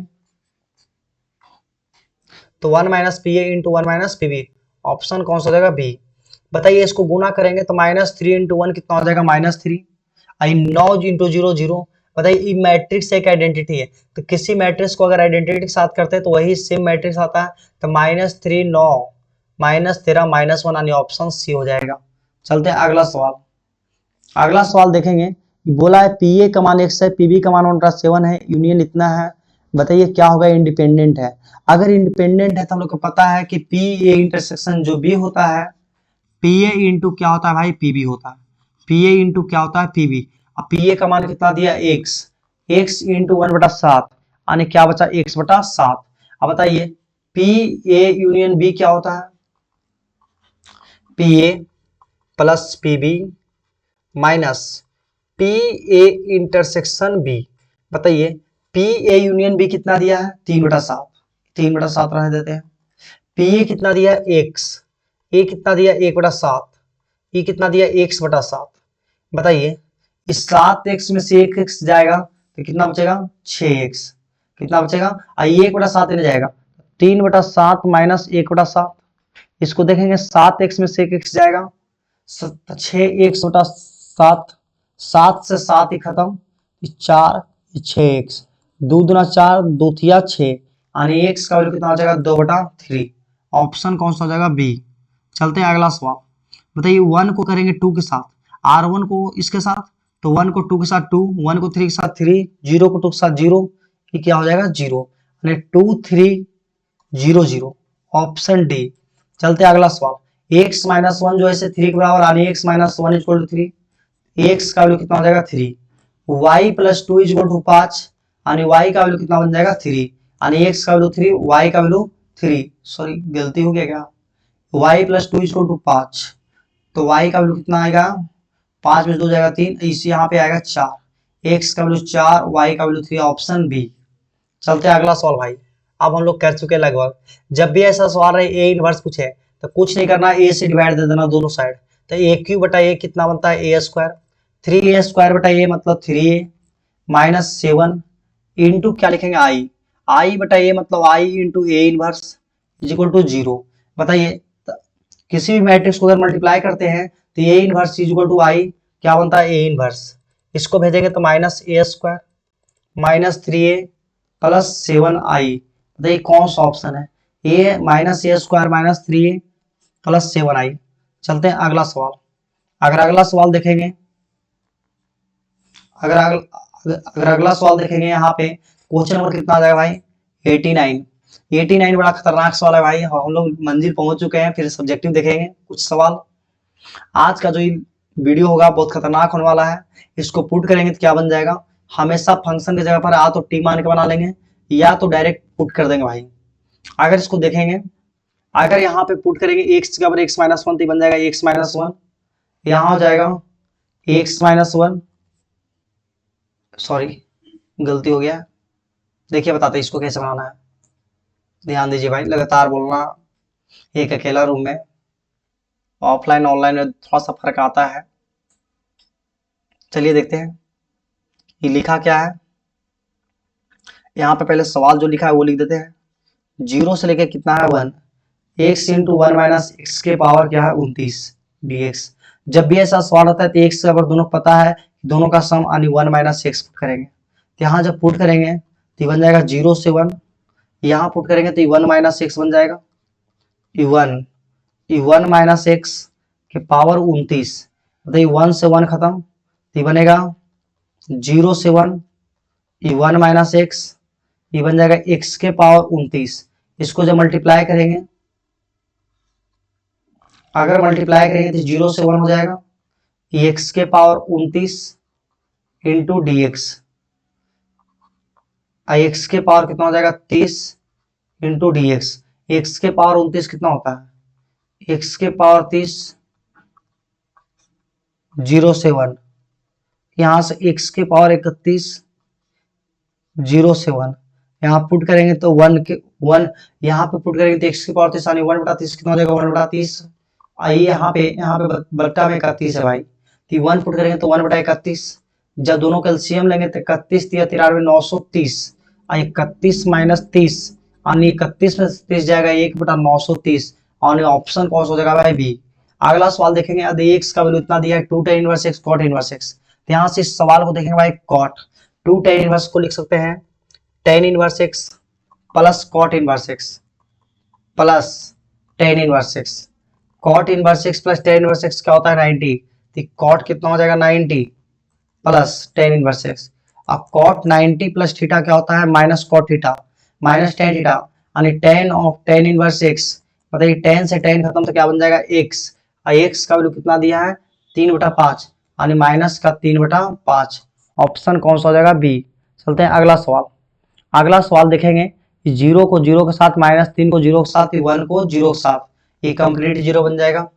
तो 1 minus P A into 1 minus P B, option कौन सा हो जाएगा बी। बताइए इसको गुना करेंगे तो -3 इंटू 1 कितना हो जाएगा -3, आई 9 इंटू 0 0। बताइए ये मैट्रिक्स एक आइडेंटिटी है, तो किसी मैट्रिक्स को अगर आइडेंटिटी के साथ करते हैं तो वही सेम मैट्रिक्स आता है। तो -3 9 -13 -1, यानी ऑप्शन सी हो जाएगा। चलते हैं अगला सवाल। अगला सवाल देखेंगे, बोला है पी ए का मान x है, पी बी का मान 1/7 है, यूनियन इतना है। बताइए क्या होगा, इंडिपेंडेंट है। अगर इंडिपेंडेंट है तो हम लोग को पता है कि पी ए इंटरसेक्शन जो बी होता है, पी ए इंटू क्या होता है भाई, पी बी होता है। पी ए इंटू क्या होता है, पी बी। अब पी ए का मान कितना दिया x, x इंटू 1/7, यानी क्या बचा x/7। अब बताइए पी ए यूनियन बी क्या होता है, P A plus P B minus P A intersection B. बताइए पी ए यूनियन बी कितना दिया है 3/7, 3/7 रहने देते हैं। पी ए कितना दिया x, ए कितना दिया 1/7, ये कितना दिया x/7। बताइए इस 7x में से 1x जाएगा तो कितना बचेगा 6x, कितना बचेगा, ये 1/7 इन्हें जाएगा 3/7 माइनस 1/7। इसको देखेंगे 7x में से 1x जाएगा 6x/7, 7 से 7 ही खत्म, 4 6x, 2 दूना 4 2 तिया 6, यानी x का वैल्यू कितना हो जाएगा 2/3। ऑप्शन कौन सा हो जाएगा बी। चलते हैं अगला सवाल। बताइए 1 को करेंगे 2 के साथ, R1 को इसके साथ, तो 1 को 2 के साथ 2, 1 को 3 के साथ 3, 0 को 2 के साथ 0, ये क्या हो जाएगा 0, यानी 2 3 0 0, ऑप्शन डी। चलते अगला सवाल। x माइनस 1 जो है 3 के बराबर, यानी x minus 1 equal to 3, x का वैल्यू कितना हो जाएगा 3, y प्लस 2 इक्वल टू 5, यानी y का वैल्यू कितना बन जाएगा 3, यानी x का वैल्यू 3, y का वैल्यू 3, सॉरी गलती हो गया क्या, y प्लस 2 इक्वल टू 5, तो y का वैल्यू कितना आएगा 5 में 2 जाएगा 3, इसी यहाँ पे आएगा 4, एक्स का वैल्यू 4, वाई का वैल्यू 3, ऑप्शन बी। चलते हैं अगला सवाल भाई। अब हम लोग कर चुके हैं लगभग। जब भी ऐसा सवाल रहे ए इनवर्स पूछे तो कुछ नहीं करना, ए से डिवाइड दे देना दोनों साइड। तो ए क्यूब बटा ए कितना बनता है, ए स्क्वायर। 3a स्क्वायर बटा ए मतलब 3a माइनस 7 इंटू क्या लिखेंगे, आई। आई बटा ए मतलब I into a inverse is equal to 0। बताइए किसी भी मैट्रिक्स को अगर मल्टीप्लाई करते हैं तो a inverse is equal to I क्या बनता है, ए इनवर्स। इसको भेजेंगे तो minus a square minus 3a plus 7i। बताइए कौन सा ऑप्शन है, a minus a square minus 3a plus 7i। चलते हैं अगला सवाल। अगर अगला सवाल देखेंगे, अगर अगला सवाल देखेंगे यहाँ पे क्वेश्चन नंबर कितना आ जाएगा भाई, 89। 89 बड़ा खतरनाक सवाल है भाई। हम लोग मंजिल पहुंच चुके हैं, फिर सब्जेक्टिव देखेंगे कुछ सवाल। आज का जो वीडियो होगा बहुत खतरनाक होने वाला है। इसको पुट करेंगे तो क्या बन जाएगा, हमेशा फंक्शन की जगह पर या तो टी मान के बना लेंगे या तो डायरेक्ट पुट कर देंगे भाई। अगर इसको देखेंगे, अगर यहाँ पे पुट करेंगे एक्स के बराबर एक्स माइनस 1 तो बन जाएगा एक्स माइनस 1, यहाँ हो जाएगा एक्स माइनस 1, सॉरी गलती हो गया। देखिए बताते इसको कैसे बनाना है, ध्यान दीजिए भाई, लगातार बोलना, एक अकेला रूम में। ऑफलाइन ऑनलाइन में थोड़ा सा फर्क आता है। चलिए देखते हैं ये लिखा क्या है। यहाँ पे पहले सवाल जो लिखा है वो लिख देते हैं। 0 से लेके कितना है 1, एक्स इंटू 1 माइनस एक्स के पावर क्या है 29 dx। जब भी ऐसा सवाल आता है तो एक्स अगर दोनों को पता है, दोनों का सम यानी 1 माइनस एक्स पुट करेंगे। तो यहाँ जब पुट करेंगे तो बन जाएगा 0 से 1, यहाँ पुट करेंगे तो 1 माइनस एक्स बन जाएगा, 1 माइनस एक्स के पावर 29। बताइए 1 से 1 खत्म तो बनेगा 0 से 1, 1 माइनस एक्स, ये बन जाएगा x के पावर 29। इसको जब मल्टीप्लाई करेंगे, अगर मल्टीप्लाई करेंगे तो 0 से 1 हो जाएगा, x के power 29 into d x. x के पावर कितना हो जाएगा 30 इंटू डी एक्स। एक्स के पावर 29 कितना होता है, x के पावर 30, 0 से 1, यहां से x के पावर 31, 0 से 1, यहाँ पुट करेंगे तो 1 यहाँ पे पुट करेंगे तो x की पावर 30 यानी 1/30 कितना हो जाएगा 1/30। आइए यहाँ पे बट्टा में 31 है भाई, तो 1 पुट करेंगे तो 1/31। जब दोनों का एलसीएम लेंगे तो 31 × 93 930, 31 माइनस 30 यानी 31 में 30 जाएगा 1/930 और ऑप्शन कौन सा हो जाएगा भाई, बी। अगला सवाल देखेंगे, यदि एक्स का वैल्यू इतना दिया है 2 tan inverse x cot inverse x, तो यहाँ से इस सवाल को देखेंगे भाई cot 2 tan इनवर्स को लिख सकते हैं tan inverse x plus cot inverse x plus tan inverse x। cot inverse x plus tan inverse x क्या होता है 90, तो cot कितना हो जाएगा 90 प्लस tan इनवर्स x। अब cot 90 प्लस थीटा क्या होता है minus cot theta minus tan theta यानी tan of tan inverse x। बताइए tan से tan खत्म तो क्या बन जाएगा x, और x का वैल्यू कितना दिया है 3/5 यानी माइनस का 3/5। ऑप्शन कौन सा हो जाएगा, बी। चलते हैं अगला सवाल। अगला सवाल देखेंगे, 0 को 0 के साथ माइनस 3 को 0 के साथ 1 को 0 के साथ, ये कंप्लीट 0 बन जाएगा।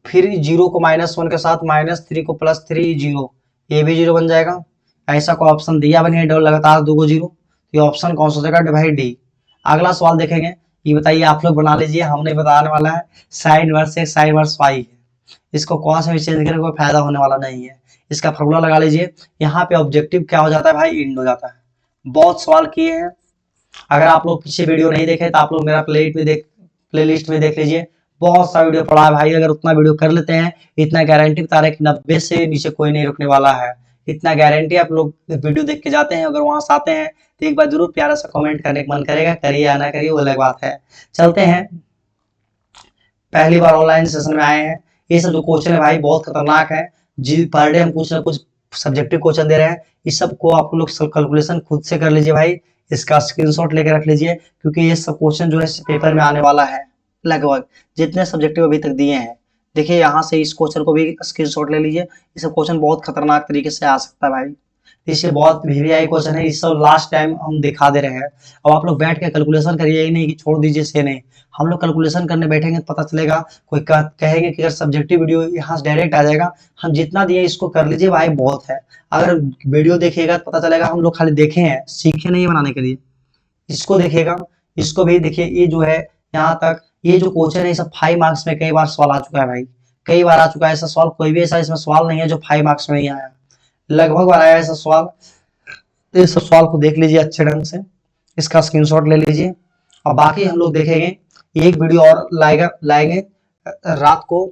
फिर 0 को -1 के साथ -3 को +3 0, ये भी 0 बन जाएगा। ऐसा को ऑप्शन दिया बने डबल लगातार 2 को 0, ये ऑप्शन कौन सा हो जाएगा भाई, डी। अगला सवाल देखेंगे, ये बताइए आप लोग बना लीजिए, हमने बताने वाला है sine inverse x sine inverse y। इसको कौन सा भी चेंज करने कोई फायदा होने वाला नहीं है। इसका फॉर्मूला लगा लीजिए, यहाँ पे ऑब्जेक्टिव क्या हो जाता है भाई, इंड हो जाता है। बहुत सवाल किए हैं, अगर आप लोग पीछे वीडियो नहीं देखे तो आप लोग मेरा प्लेलिस्ट में देख लीजिए, बहुत सा वीडियो पड़ा है भाई। अगर उतना वीडियो कर लेते हैं, इतना गारंटी बता रहे हैं कि 90 से नीचे कोई नहीं रुकने वाला है, इतना गारंटी। आप लोग वीडियो देख के जाते हैं, अगर वहां से आते हैं तो एक बार जरूर प्यारा सा कमेंट करने का मन करेगा, करिए या ना करिए वो अलग बात है। चलते हैं, पहली बार ऑनलाइन सेशन में आए हैं, ये सब जो क्वेश्चन है भाई बहुत खतरनाक है। जी पर डे हम कुछ ना कुछ सब्जेक्टिव क्वेश्चन दे रहे हैं, इस सब को आप लोग कैलकुलेशन खुद से कर लीजिए भाई, इसका स्क्रीनशॉट लेकर रख लीजिए, क्योंकि ये सब क्वेश्चन जो है पेपर में आने वाला है। लगभग जितने सब्जेक्टिव अभी तक दिए हैं, देखिए यहाँ से इस क्वेश्चन को भी स्क्रीनशॉट ले लीजिए, ये सब क्वेश्चन बहुत खतरनाक तरीके से आ सकता है भाई। इससे बहुत वीवीआई क्वेश्चन है, इस सब लास्ट टाइम हम दिखा दे रहे हैं। अब आप लोग बैठ के कैलकुलेशन करिए, ही नहीं कि छोड़ दीजिए से नहीं। हम लोग कैलकुलेशन करने बैठेंगे तो पता चलेगा, कोई कहेंगे कि अगर सब्जेक्टिव वीडियो यहाँ से डायरेक्ट आ जाएगा, हम जितना दिए इसको कर लीजिए भाई बहुत है। अगर वीडियो देखिएगा तो पता चलेगा हम लोग खाली देखे हैं, सीखे नहीं बनाने के लिए। इसको देखिएगा, इसको भी देखिए, ये जो है यहाँ तक ये जो क्वेश्चन है, सब 5 मार्क्स में कई बार सवाल आ चुका है भाई, कई बार आ चुका है ऐसा सवाल। कोई भी ऐसा इसमें सवाल नहीं है जो 5 मार्क्स में नहीं आया, लगभग बार आया ऐसा सवाल। तो इस सवाल को देख लीजिए अच्छे ढंग से, इसका स्क्रीनशॉट ले लीजिए। और बाकी हम लोग देखेंगे, एक वीडियो और लाएंगे रात को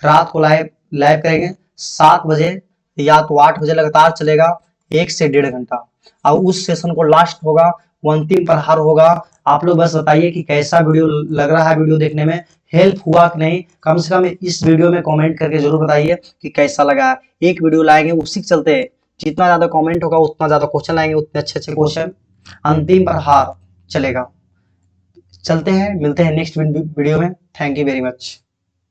लाइव करेंगे 7 बजे या तो 8 बजे, लगातार चलेगा 1 से 1.5 घंटा। और उस सेशन को लास्ट होगा, वो अंतिम प्रहार होगा। आप लोग बस बताइए कि कैसा वीडियो लग रहा है, वीडियो देखने में हेल्प हुआ कि नहीं। कम से कम इस वीडियो में कमेंट करके जरूर बताइए कि कैसा लगा। एक वीडियो लाएंगे उसी के चलते, जितना ज्यादा कमेंट होगा उतना ज्यादा क्वेश्चन लाएंगे, उतने अच्छे क्वेश्चन, अंतिम प्रहार चलेगा। चलते हैं, मिलते हैं नेक्स्ट वीडियो में। Thank you very much.